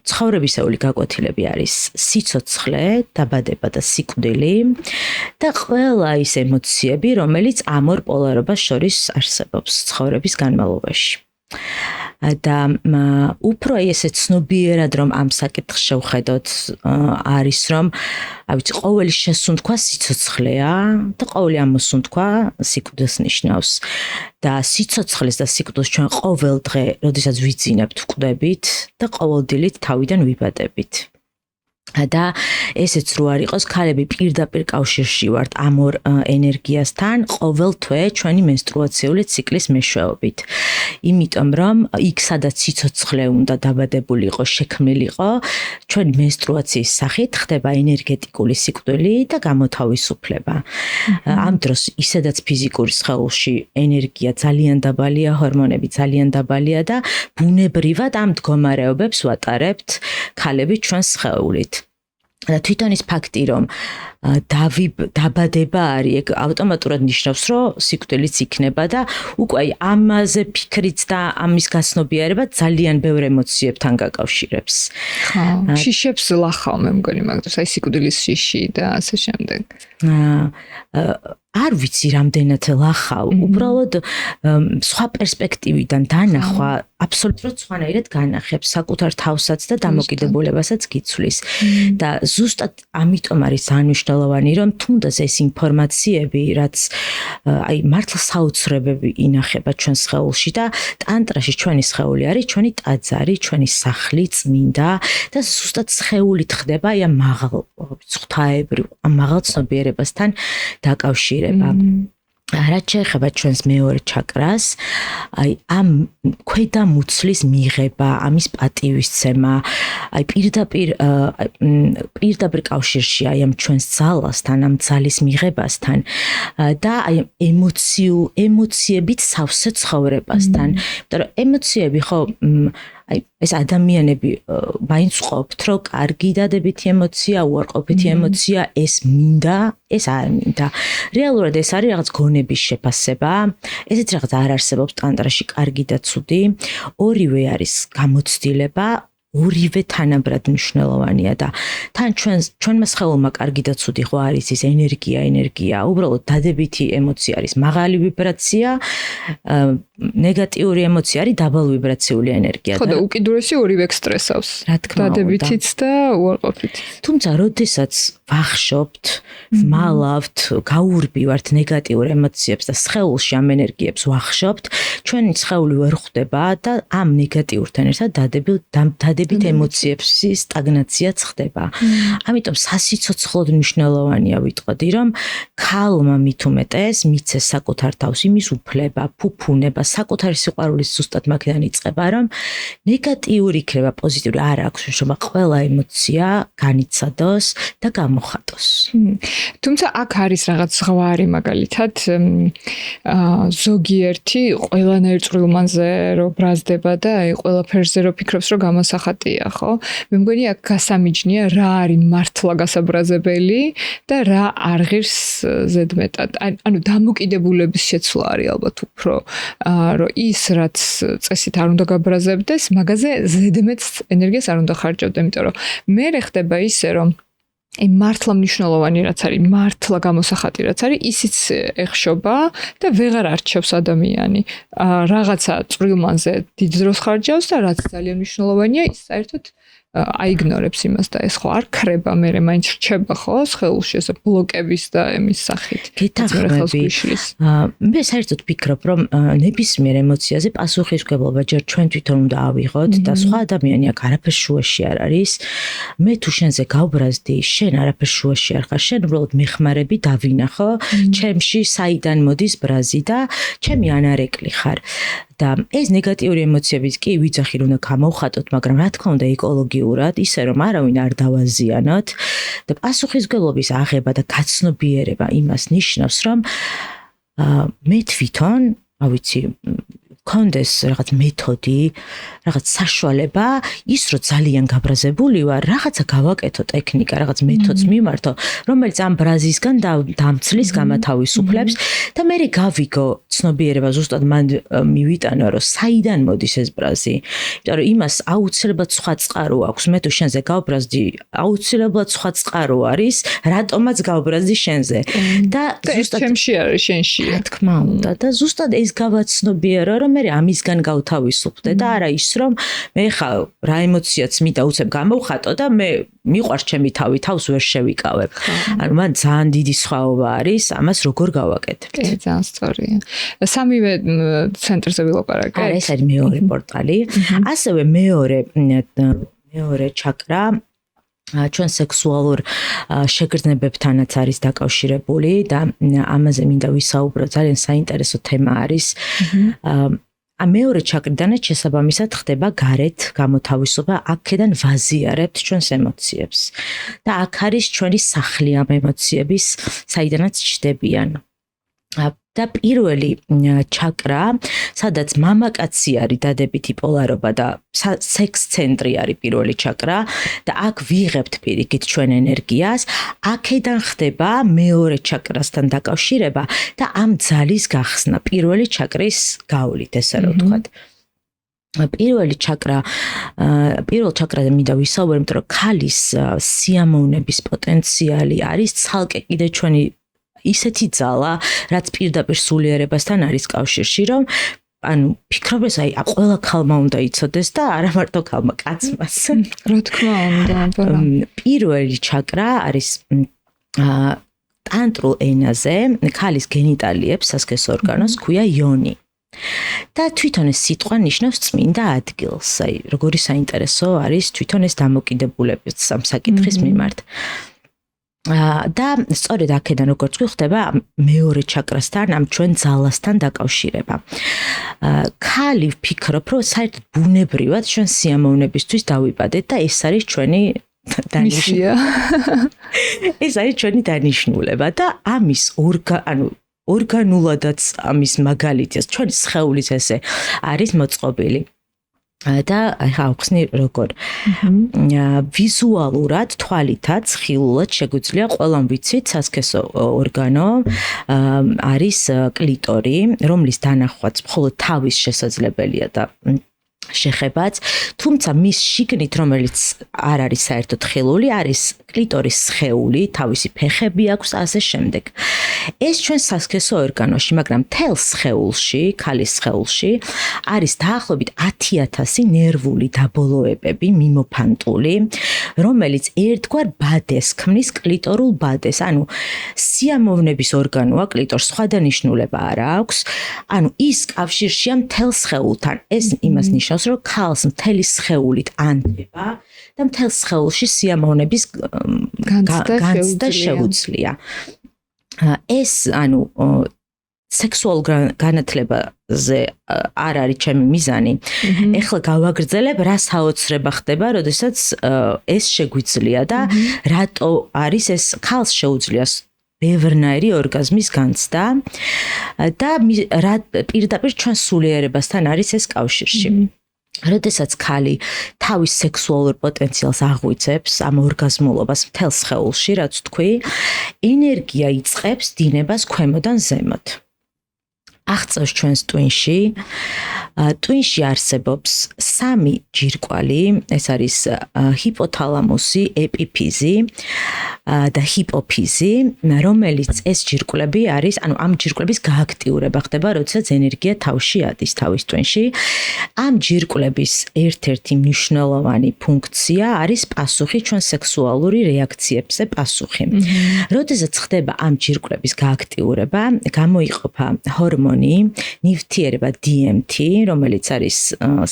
ცხოვრებისეული გაკვეთილები არის სიცოცხლე, დაბადება და სიკვდილი და ყველა ის ემოციები, რომელიც ამ ორ პოლარობას შორის არსებობს ცხოვრების განმავლობაში. და უფრო ესე ცნობიერად რომ ამ საკითხს შევხედოთ, არის რომ, ვიცი, ყოველი შესუნთქვა სიცოცხლეა და ყოველი ამოსუნთქვა სიკვდილს ნიშნავს. და სიცოცხლეს და სიკვდილს ჩვენ ყოველ დღე, როდესაც ვიძინებთ, ვკვდებით და ყოველდღიურად თავიდან ვიბადებით. და ესეც რო არ იყოს, ქალები პირდაპირ კავშირში ვართ ამ ორ ენერგიასთან ყოველ თვე ჩვენი მენსტრუაციული ციკლის მეშვეობით. იმიტომ რომ იქ სადაც სიცოცხლე უნდა დაბადებული იყო, შექმნილი იყო, ჩვენი მენსტრუაციის სახით ხდება ენერგეტიკული სიკვდილი და გამოთავისუფლება. ამ დროს ისედაც ფიზიკური სხეულში ენერგია ძალიან დაბალია, ჰორმონები ძალიან დაბალია და ბუნებრივად ამ მდგომარეობებს ვატარებთ ქალები ჩვენ სხეულით. და თვითონ ის ფაქტი, რომ დაბადება არის, ეგ ავტომატურად ნიშნავს, რომ სიკვდილიც იქნება და უკვე ამაზე ფიქრიც და ამის გაცნობიერება ძალიან ბევრ ემოციებთან გაკავშირებს. ხო, შიშებს ლახავ მე მგონი მაგდროს, აი სიკვდილის შიში და ასე შემდეგ. არ ვიცი რამდენად ლახავ, უბრალოდ სხვა პერსპექტივიდან დანახვა აბსოლუტურად სხვანაირად განახებს საკუთარ თავსაც და დამოკიდებულებასაც გიცვლის. და ზუსტად ამიტომ არის მნიშვნელოვანი, რომ თუნდაც ეს ინფორმაციები, რაც აი მართლა საოცრებები ინახება ჩვენ სხეულში და ტანტრაში ჩვენი სხეული არის, ჩვენი ტაძარი, ჩვენი სახლი, წმინდა და ზუსტად სხეულით ხდება აი ამ მაღალ ღვთაებრივ, ამ მაღალ ცნობიერებასთან დაკავშირება. რაც შეეხება ჩვენს მეორე ჩაკრას, აი ამ ქვედამუცლის მიღება, ამის პატივისცემა, აი პირდაპირ კავშირში აი ამ ჩვენს ძალასთან, ამ ძალის მიღებასთან და აი ემოციებით სავსე ცხოვრებასთან. იმიტომ რომ ემოციები ხო აი ეს ადამიანები მაინც ყოფთ, რომ კარგი დადებითი ემოცია, უარყოფითი ემოცია, ეს მინდა, ეს არ მინდა. რეალურად ეს არის რაღაც გონების შეფასება. ესეც რაღაც არ არსებობს ტანტრაში კარგი და ცუდი. ორივე არის გამოცდილება, ორივე თანაბრად მნიშვნელოვანია და თან ჩვენმა სხეულმა კარგი და ცუდი ხო არის ის ენერგია, უბრალოდ დადებითი ემოცია არის მაღალი ვიბრაცია, ნეგატიური ემოცია არის დაბალვიბრაციული ენერგია. ხო და უკიდურესი ორივე სტრესავს. რა თქმა უნდა. დადებითიც და უარყოფითიც. თუმცა როდესაც ვახშობთ, ვმალავთ, გაურბივართ ნეგატიურ ემოციებს და სხეულში ამ ენერგიებს ვახშობთ, ჩვენი სხეული ვერ ხვდება და ამ ნეგატიურთან ერთად დადებითი დადებით ემოციების სტაგნაციაც ხდება. ამიტომ სასიცოცხლოდ მნიშვნელოვანია ვიტყოდი, რომ ქალმა მით უმეტეს მიცეს საკუთარ თავს იმის უფლება, ფუფუნება, საკუთარი სიყვარულის ზუსტად მაგიდან იწყება, რომ ნეგატიური იქნება, პოზიტიური არ აქვს, რომ ყველა ემოცია განიცადოს და გამოხატოს. თუმცა აქ არის რაღაც ზღვარი, მაგალითად, ზოგიერთი ყველანაირ წვრილმანზე რო ბრაზდება და აი ყველაფერზე რო ფიქრობს, რომ გამოსახატია, ხო? მე მგონი აქ გასამიჯნია რა არის მართლა გასაბრაზებელი და რა არ ღირს ზედმეტად. ანუ დამოკიდებულების შეცვლა არის ალბათ უფრო, რომ ის რაც წესით არ უნდა გაბრაზებდეს, მაგაზე ზედმეტ ენერგიას არ უნდა ხარჯავდე, იმიტომ რომ მე ხდება ისე, რომ მართლა მნიშვნელოვანი რაც არის, მართლა გამოსახატი რაც არის, ისიც ეხშობა და ვეღარ არჩევს ადამიანი. რაღაცა წვრილმანზე დიდ დროს ხარჯავს და რაც ძალიან მნიშვნელოვანია, ის საერთოდ აიგნორებს იმას და ეს ხო არ ქრება, მე მაინც რჩება ხო სხეულში ეს ბლოკების და იმის სახით. გეთახმები. მე საერთოდ ვფიქრობ, რომ ნებისმიერ ემოციაზე პასუხისმგებლობა ჯერ ჩვენ თვითონ უნდა ავიღოთ და სხვა ადამიანი აქ არაფერ შუაში არ არის. მე თუ შენზე გავბრაზდი, შენ არაფერ შუაში არ ხარ, შენ უბრალოდ მეხმარები დავინახო, ჩემში საიდან მოდის ბრაზი და ჩემი ანარეკლი ხარ. და ეს ნეგატიური ემოციებიც კი ვიძახი რომ უნდა გამოვხატოთ, მაგრამ რა თქმა უნდა ეკოლოგიურად, ისე რომ არავინ არ დავაზიანოთ და პასუხისმგებლობის აღება და გაცნობიერება იმას ნიშნავს, რომ მე თვითონ, ავიცი, კონდეს რაღაც მეთოდი, რაღაც საშუალება, ის რომ ძალიან გაბრაზებული ვარ, რაღაცა გავაკეთო ტექნიკა, რაღაც მეთოდს მიმართო, რომელიც ამ ბრაზისგან დამცლის გამათავისუფლებს და მე გავიგო ცნობიერება ზუსტად მან მივიტანო, რომ საიდან მოდის ეს ბრაზი. იმიტომ რომ იმას აუცილებლად სხვა წყარო აქვს. მე თუ შენზე გავბრაზდი, აუცილებლად სხვა წყარო არის, რატომაც გავბრაზდი შენზე. და ზუსტად ჩემში არის, შენში. რა თქმა უნდა, და ზუსტად ეს გავაცნობიერო, რომ მე ამისგან გავთავისუფლდე და არა ის, რომ მე ხა რა ემოციაც მინდა უცებ გამოვხატო და მე მიყვარს ჩემი თავი, თავს ვერ შევიკავებ. ანუ მან ძალიან დიდი სხვაობა არის, ამას როგორ გავაკეთებთ. კი, ძალიან სწორია. სამივე ცენტრზე ვილაპარაკეთ. ეს არის მეორე პორტალი. ასევე მეორე ჩაკრა ჩვენ სექსუალურ შეგრძნებებთანაც არის დაკავშირებული და ამაზე მინდა ვისაუბრო, ძალიან საინტერესო თემა არის. მეორე ჩაკრიდანაც შესაბამისად ხდება გარეთ გამოთავისუფლება, აქედან ვაზიარებთ ჩვენს ემოციებს. და აქ არის ჩვენი სახლი ამ ემოციების, საიდანაც ჩნდებიან. და პირველი ჩაკრა, სადაც მამაკაცი არის დადებითი პოლარობა და სექს ცენტრი არის პირველი ჩაკრა და აქ ვიღებთ პირიქით ჩვენ ენერგიას, აქედან ხდება მეორე ჩაკრასთან დაკავშირება და ამ ძალის გახსნა პირველი ჩაკრის გავლით, ესე რომ ვთქვათ. პირველ ჩაკრაზე მინდა ვისაუბრო, იმიტომ რომ ქალის სიამოვნების პოტენციალი არის ცალკე კიდე ჩვენი ისეთი ძალა, რაც პირდაპირ სულიერებასთან არის კავშირში, რომ ანუ ფიქრობ ეს აი ყველა ქალმა უნდა იცოდეს და არა მარტო ქალმა, კაცმაც. რა თქმა უნდა, პირველი ჩაკრა არის ტანტრულ ენაზე, ქალის გენიტალიებს, სასქესო ორგანოს ქვია იონი. და თვითონ ეს სიტყვა ნიშნავს წმინდა ადგილს. აი როგორი საინტერესო არის თვითონ ეს დამოკიდებულებით ამ საკითხის მიმართ. და სწორედ აქედან როგორც ხდება მეორე ჩაკრასთან, ამ ჩვენ ძალასთან დაკავშირება. ქალი ვფიქრობ, რომ საერთოდ ბუნებრივად ჩვენ სიამოვნებისთვის დავიბადეთ და ეს არის ჩვენი დანიშნულება. ეს არის ჩვენი დანიშნულება და ამის ორგანულადაც ამის მაგალითია, ჩვენი სხეულის ესე არის მოწყობილი. და ახლა ვხსნი როგორ ვიზუალურად თვალითაც ხილულად შეგვიძლია ყველამ ვიცით სასქესო ორგანო არის კლიტორი, რომლის დანახვაც მხოლოდ თავის შესაძლებელია და შეხებაც, თუმცა მის შიგნით, რომელიც არ არის საერთოდ ხილული, არის კლიტორის სხეული, თავისი ფეხები აქვს, ასე შემდეგ. ეს ჩვენ სასქესო ორგანოში, მაგრამ მთელ სხეულში, ქალის სხეულში არის დაახლოებით 10,000 ნერვული დაბოლოებები, მიმოფანტული, რომელიც ერთგვარ ბადეს ქმნის, კლიტორულ ბადეს. ანუ სიამოვნების ორგანოა კლიტორს, სხვა დანიშნულება არ აქვს. ანუ ის კავშირშია მთელ სხეულთან. ეს იმას ნიშნავს, რომ ქალს მთელი სხეულით ანდება და მთელ სხეულში სიამოვნების განცდა შეუძლია. ეს ანუ სექსუალურ განათლებაზე არ არის ჩემი მიზანი. ეხლა გავაგრძელებ, რა საოცრება ხდება, როდესაც ეს შეგვიძლია და რატო არის ეს ქალს შეუძლია ბევრნაირი ორგაზმის განცდა და პირდაპირ ჩვენ სულიერებასთან არის ეს კავშირში. როდესაც ქალი თავის სექსუალურ პოტენციალს აღვიძებს, ამ ორგაზმულობას მთელ სხეულში, რაც თქვი, ენერგია იწყებს დინებას ქვემოდან ზემოთ. აღწევს ჩვენს ტვინში. ტვინში არსებობს 3 ჯირკვალი, ეს არის ჰიპოთალამუსი, ეპიფიზი და ჰიპოფიზი, რომელიც ეს ჯირკვლები არის, ანუ ამ ჯირკვლების გააქტიურება ხდება, როდესაც ენერგია თავში ადის თავის ტვინში. ამ ჯირკვლების ერთ-ერთი მნიშვნელოვანი ფუნქცია არის პასუხი ჩვენ სექსუალური რეაქციებზე პასუხი. როდესაც ხდება ამ ჯირკვლების გააქტიურება, გამოიყოფა ჰორმონი ნივთიერება DMT, რომელიც არის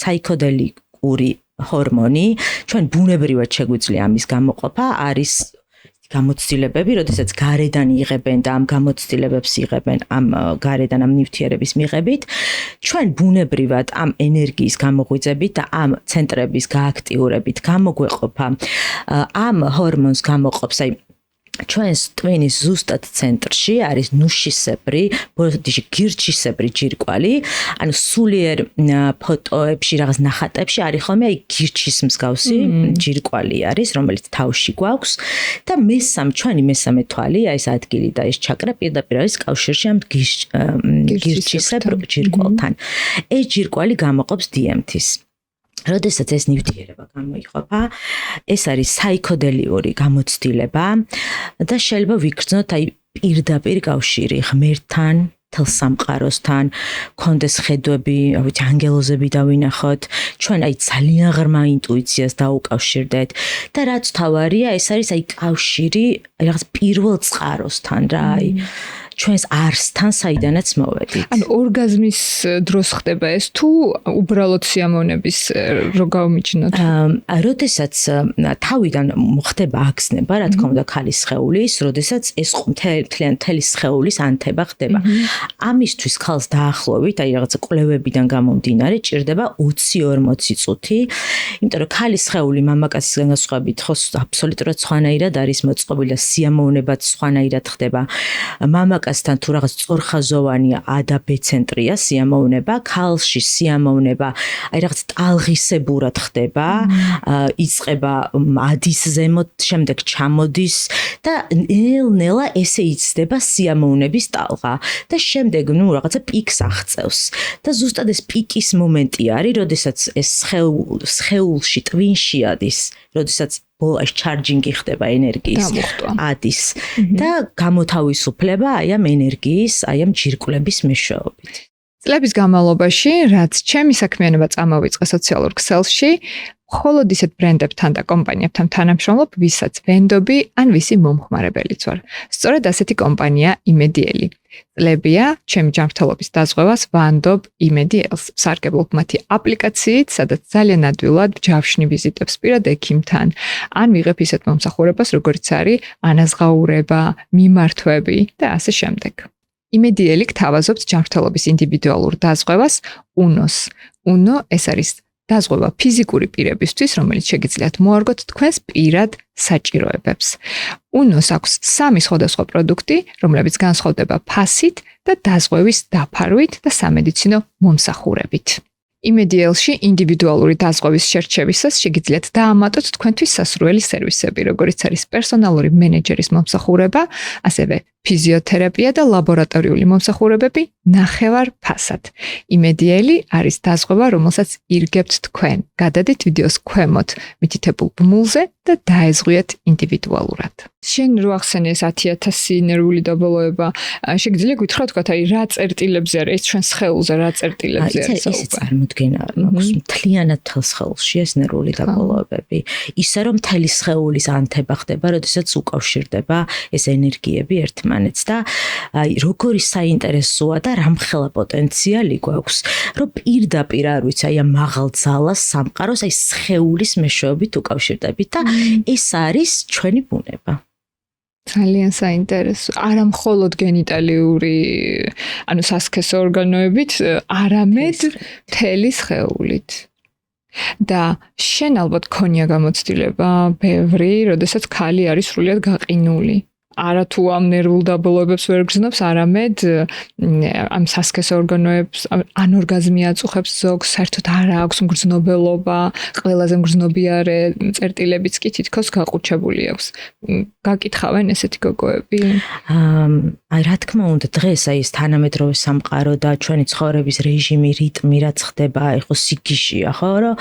საიქოდელიკური ჰორმონი, ჩვენ ბუნებრივად შეგვიძლია ამის გამოყოფა, არის გამოცდილებები, როდესაც გარედან იღებენ და ამ გამოცდილებებს იღებენ ამ გარედან ამ ნივთიერების მიღებით, ჩვენ ბუნებრივად ამ ენერგიის გამოღვიძებით და ამ ცენტრების გააქტიურებით გამოგვეყოფა ამ ჰორმონს გამოყოფს, აი ჩვენს ტვინის ზუსტად ცენტრში არის ნუშისებრი, ბოდიში გირჩისებრი ჯირკვალი, ანუ სულიერ ფოტოებში, რაღაც ნახატებში არის ხოლმე აი გირჩის მსგავსი ჯირკვალი არის, რომელიც თავში გვაქვს და ჩვენი მესამე თვალი, აი ეს ადგილი და ეს ჩაკრა პირდაპირ არის კავშირში ამ გირჩისებრ ჯირკვალთან. ეს ჯირკვალი გამოყოფს DMT-ს. როდესაც ეს ნივთიერება გამოიყოფა, ეს არის საიქოდელიური გამოცდილება და შეიძლება ვიგრძნოთ აი პირდაპირ კავშირი ღმერთთან, თელ სამყაროსთან, კონდეს ხედვები, ავით ანგელოზები დავინახოთ, ჩვენ აი ძალიან ღრმა ინტუიციას დაუკავშირდეთ და რაც თავარია, ეს არის აი კავშირი რაღაც პირველ წყაროსთან რა, აი ჩვენს არსთან საიდანაც მოვედით. ანუ ორგაზმის დროს ხდება ეს თუ უბრალოდ სიამოვნების რო გავმიჩნოთ? როდესაც თავიდან მოხდება აგზნება, რა თქმა უნდა, ქალის სხეულის, როდესაც ეს მთელი სხეულის ანთება ხდება. ამისთვის ქალს დაახლოებით, აი რაღაცა კვლევებიდან გამომდინარე, ჭირდება 20-40 წუთი, იმიტომ რომ ქალის სხეული მამაკაცისგან განსხვავებით, ხო, აბსოლუტურად სხვანაირად არის მოწყობილი და სიამოვნებაც სხვანაირად ხდება. მამაკაცთან თუ რაღაც სწორხაზოვანია A და B ცენტრია სიამოვნება, ქალში სიამოვნება აი რაღაც ტალღისებურად ხდება, იწყება ადის ზემოთ, შემდეგ ჩამოდის და ნელ-ნელა ესე იცდება სიამოვნების ტალღა და შემდეგ ნუ რაღაცა პიკს აღწევს და ზუსტად ეს პიკის მომენტი არის, როდესაც ეს სხეულში ტვინში ადის, როდესაც ბოლოს ჩარჯინგი ხდება ენერგიის ადის და გამოთავისუფლება აი ამ ენერგიის, აი ამ ჯირკვლების მეშვეობით. წლების განმავლობაში, რაც ჩემი საქმიანობა წამოვიწყე სოციალურ ქსელში, მხოლოდ ისეთ ბრენდებთან და კომპანიებთან თანამშრომლობ, ვისაც ვენდობი ან ვისი მომხმარებელიც ვარ. სწორედ ასეთი კომპანია იმედიელი. წლებია ჩემი ჯანმრთელობის დაზღვევას ვანდობ იმედიელს. ვსარგებლობ მათი აპლიკაციით, სადაც ძალიან ადვილად ჯავშნი ვიზიტებს პირად ექიმთან, ან ვიღებ ისეთ მომსახურებას, როგორც არის ანაზღაურება, მიმართვები და ასე შემდეგ. იმედიელი გთავაზობთ ჯანმრთელობის ინდივიდუალურ დაზღვევას UNO-ს. UNO ეს არის დაზღვევა ფიზიკური პირებისთვის, რომელიც შეგიძლიათ მოარგოთ თქვენს პირად საჭიროებებს. UNO-ს აქვს 3 სხვადასხვა პროდუქტი, რომლებიც განსხვავდება ფასით და დაზღვევის დაფარვით და სამედიცინო მომსახურებით. იმედიელში ინდივიდუალური დაზღვევის შერჩევისას შეგიძლიათ დაამატოთ თქვენთვის სასურველი სერვისები, როგორიც არის პერსონალური მენეჯერის მომსახურება, ასევე ფიზიოთერაპია და ლაბორატორიული მომსახურებები ნახევარ ფასად. იმედიელი არის დაზღვევა, რომელსაც ირგებთ თქვენ. გადადით ვიდეოს ქვემოთ მითითებულ ბმულზე და დაეზღვიეთ ინდივიდუალურად. შენ რო ახსენე ეს 10,000 ნერვული დაბოლოება, შეგიძლია გითხრათ, თქვათ, აი რა წერტილებზე არის, ეს ჩვენ სხეულზე რა წერტილებზე არის? ეს წარმოდგენა მაქვს მთლიანად თელ სხეულში ეს ნერვული დაბოლოებები. ისე რომ მთელი სხეულის ანთება ხდება, როდესაც უკავშირდება ეს ენერგიები ერთმანეთს და აი როგორი საინტერესოა და რამხელა პოტენციალი გვაქვს, რომ პირდაპირ არ ვიცი, აი ამ მაღალ ძალას სამყაროს აი სხეულის მეშვეობით უკავშირდებით და ეს არის ჩვენი ბუნება. ძალიან საინტერესო. არა მხოლოდ გენიტალიური, ანუ სასქესო ორგანოებით, არამედ მთელი სხეულით. და შენ ალბათ ქონია გამოცდილება ბევრი, როდესაც ქალი არის სრულიად გაყინული. არა თუ ამ ნერვულ დაბოლოებებს ვერ გრძნობს, არამედ ამ სასქესო ორგანოებს ანორგაზმი აწუხებს ზოგს, საერთოდ არ აქვს მგრძნობელობა, ყველაზე მგრძნობიარე წერტილებიც კი თითქოს გაყუჩებული აქვს. გაკითხავენ ესეთი გოგოები? აი რა თქმა უნდა, დღეს აი ეს თანამედროვე სამყარო და ჩვენი ცხოვრების რეჟიმი, რიტმი რაც ხდება, აი ხო სიგიჟია, ხო, რომ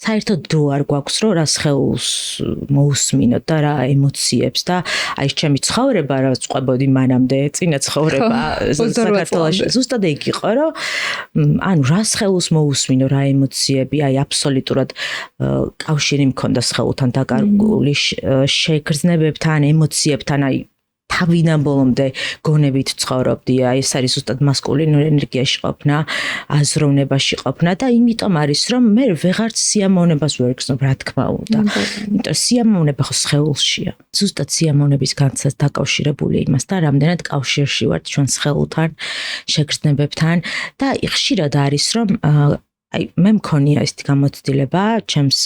საერთოდ დრო არ გვაქვს, რომ რა სხეულს მოусმინოთ და რა ემოციებს და აი ჩემი ცხოვრება რაც ყვებოდი მანამდე, წინა ცხოვრება საქართველოში ზუსტად ეგ იყო, რომ ანუ რა სხეულს მოусმინო, რა ემოციები, აი აბსოლუტურად კავშირი მქონდა სხეულთან დაკარგული შეგრძნებებთან, ემოციებთან, აი თავიდან ბოლომდე გონებით ცხოვრობდი, აი ეს არის ზუსტად მასკულინურ ენერგიაში ყოფნა, აზროვნებაში ყოფნა და იმიტომ არის, რომ მე ვეღარც სიამოვნებას ვერ გრძნობ, რა თქმა უნდა. იმიტომ სიამოვნება ხო სხეულშია. ზუსტად სიამოვნების განცდაც დაკავშირებული იმასთან, რამდენად კავშირში ვართ ჩვენ სხეულთან, შეგრძნებებთან და ხშირად არის, რომ აი მე მქონია ესეთი გამოცდილება ჩემს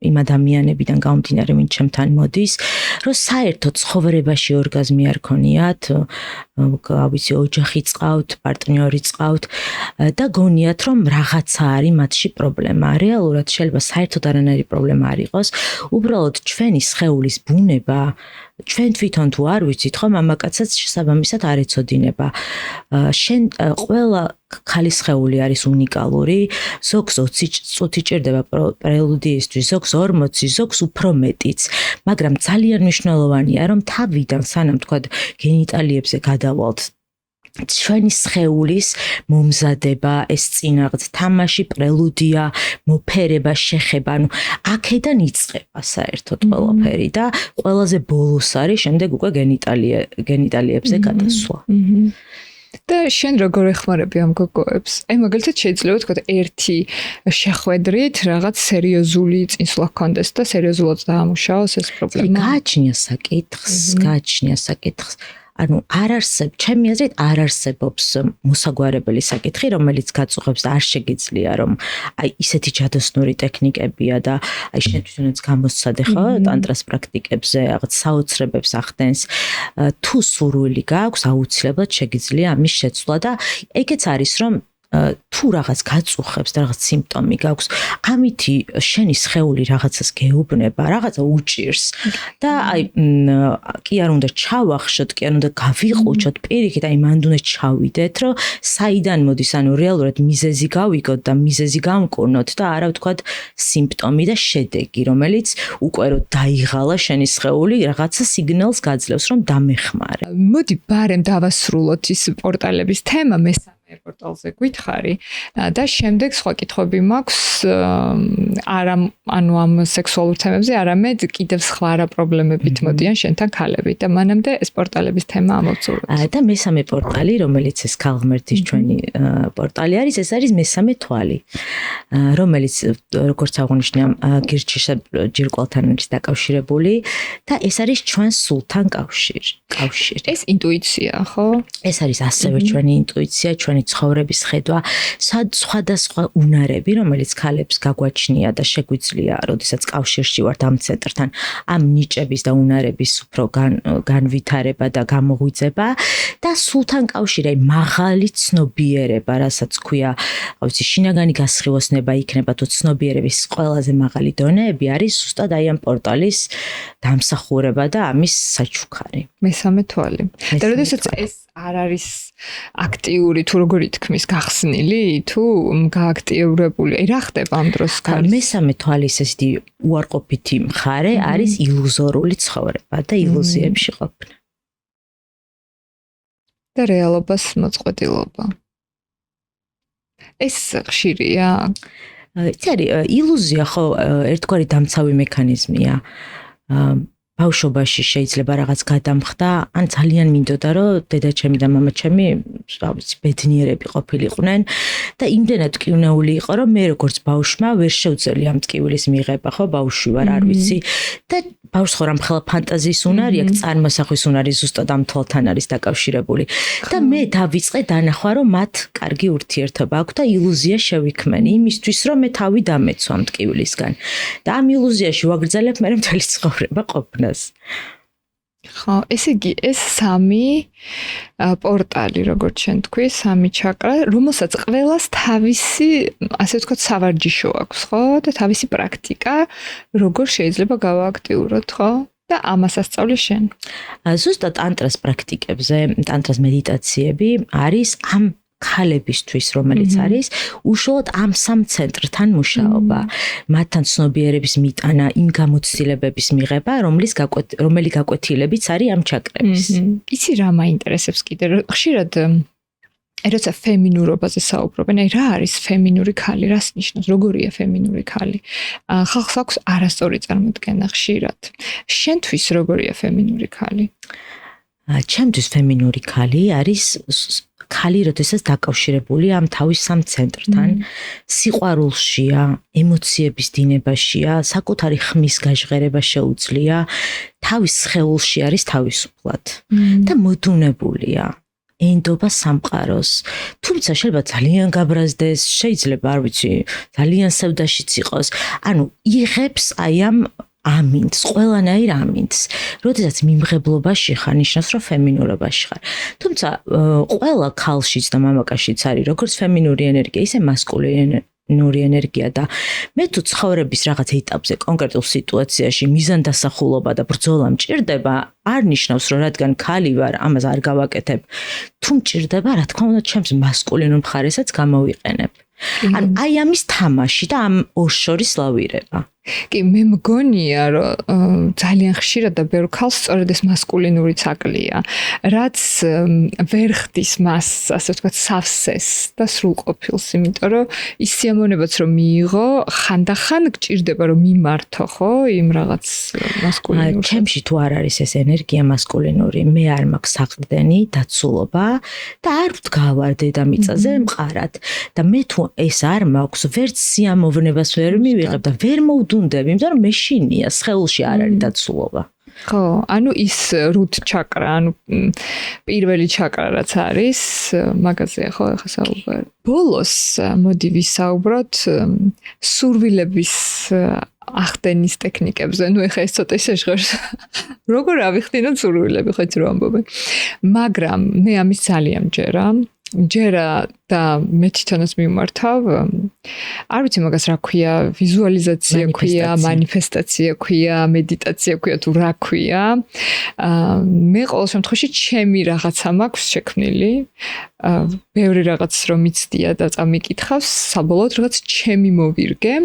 იმ ადამიანებიდან გამომდინარე, ვინც ჩემთან მოდის, რომ საერთოდ ცხოვრებაში ორგაზმი არ ქონიათ, გავიცი ოჯახი წყავთ, პარტნიორი წყავთ და გონიათ, რომ რაღაცა არის მათში პრობლემა. რეალურად შეიძლება საერთოდ არანაირი პრობლემა არ იყოს, უბრალოდ ჩვენი სხეულის ბუნება ჩვენ თვითონ თუ არ ვიცით, ხო, მამაკაცაც შესაბამისად არ ეცოდინება. შენ ყველა ქალის სხეული არის უნიკალური, ზოგს 20 წუთი ჭირდება პრელუდიისთვის, ზოგს 40, ზოგს უფრო მეტიც, მაგრამ ძალიან მნიშვნელოვანია, რომ თავიდან სანამ თქვა გენიტალიებზე გადავალთ ჩვენი სხეულის მომზადება, ეს წინაღაც თამაში, პრელუდია, მოფერება, შეხება, ანუ აქედან იწყება საერთოდ ყველაფერი და ყველაზე ბოლოს არის შემდეგ უკვე გენიტალიებზე გადასვლა. და შენ როგორ ეხმარები ამ გოგოებს? აი მაგალითად შეიძლება თქვა ერთი შეხვედრით რაღაც სერიოზული წინსვლა ჰქონდეს და სერიოზულად დაამუშავოს ეს პრობლემა. გააჩნია საკითხს. ანუ არ არსებობს, ჩემი აზრით არ არსებობს მოსაგვარებელი საკითხი, რომელიც გაწუხებს და არ შეგიძლია რომ აი ისეთი ჯადოსნური ტექნიკებია და აი შენ თვითონაც გამოსცადე ხო ტანტრას პრაქტიკებზე რაღაც საოცრებებს ახდენს. თუ სურვილი გაქვს, აუცილებლად შეგიძლია ამის შეცვლა და ეგეც არის რომ თუ რაღაც გაწუხებს და რაღაც სიმპტომი გაქვს, ამითი შენი სხეული რაღაცას გეუბნება, რაღაცა უჭირს და აი კი არ უნდა ჩავახშოთ, კი არ უნდა გავიყუჩოთ პირიქით, აი მანდ უნდა ჩავიდეთ, რომ საიდან მოდის, ანუ რეალურად მიზეზი გავიგოთ და მიზეზი გამკურნოთ და არა ვთქვათ სიმპტომი და შედეგი, რომელიც უკვე რომ დაიღალა შენი სხეული, რაღაცა სიგნალს გაძლევს, რომ დამეხმარე. მოდი ბარემ დავასრულოთ ის პორტალების თემა პორტალზე გითხარი და შემდეგ სხვა კითხვები მაქვს ანუ ამ სექსუალურ თემებზე, არამედ კიდევ სხვა რა პრობლემებით მოდიან შენთან ქალები და მანამდე ეს პორტალების თემა ამოვწუროთ. და მესამე პორტალი, რომელიც ეს ქალღმერთის ჩვენი პორტალი არის, ეს არის მესამე თვალი, რომელიც როგორც აღნიშნე გირჩიშა ჯირკვალთან არის დაკავშირებული და ეს არის ჩვენ სულთან კავშირი. ეს ინტუიცია, ხო? ეს არის ასევე ჩვენი ინტუიცია, ჩვენი მრავალწლოვანი ცხოვრების ხედვა, სხვადასხვა უნარები, რომელიც ქალებს გაგვაჩნია და შეგვიძლია, როდესაც კავშირში ვართ ამ ცენტრთან, ამ ნიჭების და უნარების უფრო განვითარება და გამოღვიძება და სულთან კავშირი, მაღალი ცნობიერება, რასაც ქვია, ვიცი, შინაგანი გასხივოსნება იქნება თუ ცნობიერების ყველაზე მაღალი დონეები არის ზუსტად აი ამ პორტალის დამსახურება და ამის საჩუქარი. მესამე თვალი. და როდესაც ეს არ არის აქტიური თუ როგორი თქმის გახსნილი თუ გააქტიურებული. რა ხდება ამ დროს ქალის? მესამე თვალის ესეთი უარყოფითი მხარე არის ილუზორული ცხოვრება და ილუზიებში ყოფნა. და რეალობას მოწყვეტილობა. ეს ხშირია. იცი, ილუზია ხო ერთგვარი დამცავი მექანიზმია. ბავშვობაში შეიძლება რაღაც გადამხდა, ან ძალიან მინდოდა, რომ დედაჩემი და მამაჩემი, ვიცი, ბედნიერები ყოფილიყვნენ და იმდენად ტკივნეული იყო, რომ მე როგორც ბავშვმა ვერ შევძლია ამ ტკივილის მიღება, ხო, ბავშვი ვარ, არ ვიცი. და ბავშვს ხო რამხელა ფანტაზიის უნარი აქვს, წარმოსახვის უნარი ზუსტად ამ თვალთან არის დაკავშირებული. და მე დავიწყე დანახვა, რომ მათ კარგი ურთიერთობა აქვს და ილუზია შევიქმენი იმისთვის, რომ მე თავი დამეცვა ამ ტკივილისგან. და ამ ილუზიაში ვაგრძელებ მე მთელი ცხოვრება ყოფნას. ხო, ესე იგი, ეს სამი პორტალი, როგორც შენ თქვი, სამი ჩაკრა, რომელსაც ყველას თავისი, ასე ვთქვათ, სავარჯიშო აქვს, ხო? და თავისი პრაქტიკა, როგორ შეიძლება გავააქტიუროთ, ხო? და ამას ასწავლე შენ. ზუსტად ტანტრას პრაქტიკებზე, ტანტრას მედიტაციები არის ამ ქალებისთვის, რომელიც არის უშუალოდ ამ სამ ცენტრთან მუშაობა. მათთან ცნობიერების მიტანა, იმ გამოცდილებების მიღება, რომელი გაკვეთილებიც არის ამ ჩაკრების. იცი რა მაინტერესებს კიდე, ხშირად როცა ფემინურობაზე საუბრობენ, აი რა არის ფემინური ქალი, რას ნიშნავს, როგორია ფემინური ქალი? ხალხს აქვს არასწორი წარმოდგენა ხშირად. შენთვის როგორია ფემინური ქალი? ჩემთვის ფემინური ქალი არის ქალი, როდესაც დაკავშირებულია ამ თავის სამ ცენტრთან, სიყვარულშია, ემოციების დინებაშია, საკუთარი ხმის გაჟღერება შეუძლია, თავის სხეულში არის თავისუფლად და მოდუნებულია. ენდობა სამყაროს. თუმცა შეიძლება ძალიან გაბრაზდეს, შეიძლება, არ ვიცი, ძალიან სევდაშიც იყოს. ანუ იღებს აი ამ ამინდს, ყველანაირ ამინდს. როდესაც მიმღებლობაში ხარ, ნიშნავს, რომ ფემინურობაში ხარ. თუმცა ყველა ქალშიც და მამაკაცშიც არის როგორც ფემინური ენერგია, ისე მასკულინური ენერგია და მე თუ ცხოვრების რაღაც ეტაპზე, კონკრეტულ სიტუაციაში მიზანდასახულობა და ბრძოლა მჭირდება, არ ნიშნავს, რომ რადგან ქალი ვარ, ამას არ გავაკეთებ. თუ მჭირდება, რა თქმა უნდა, ჩემს მასკულინურ მხარესაც გამოვიყენებ. ან აი ამის თამაში და ამ ორ შორის ლავირება. კი, მე მგონია, რომ ძალიან ხშირად და ბევრ ქალს სწორედ ეს მასკულინური ციკლია, რაც ვერ ხდის მას, ასე ვთქვათ, სავსეს და სრულყოფილს, იმიტომ რომ ის სიამოვნებაც რომ მიიღო, ხანდახან გჭირდება რომ მიმართო, ხო, იმ რაღაც მასკულინურს. ჩემში თუ არ არის ეს ენერგია მასკულინური, მე არ მაქვს საყრდენი, დაცულობა და არ ვდგავარ დედამიწაზე მყარად და მე თუ ეს არ მაქვს, ვერც სიამოვნებას ვერ მივიღებ და ვერ მოვდუნდები, იმიტომ რომ მე შინია, სხეულში არ არის დაცულობა. ხო, ანუ ის რუთ ჩაკრა, ანუ პირველი ჩაკრა რაც არის, მაგაზეა ხო ახლა საუბარი. ბოლოს მოდი ვისაუბროთ სურვილების ახდენის ტექნიკებზე. ნუ ეხლა ეს ცოტა შეჟღერს. როგორ ავიხდინოთ სურვილები, ხო იცი რა ამბობენ. მაგრამ მე ამის ძალიან ჯერა და მე თვითონაც მიმართავ. არ ვიცი მაგას რა ქვია, ვიზუალიზაცია ქვია, მანიფესტაცია ქვია, მედიტაცია ქვია თუ რა ქვია. მე ყოველ შემთხვევაში ჩემი რაღაცა მაქვს შექმნილი. ბევრი რაღაც რომ მიცდია და წამიკითხავს, საბოლოოდ რაღაც ჩემი მოვირგე.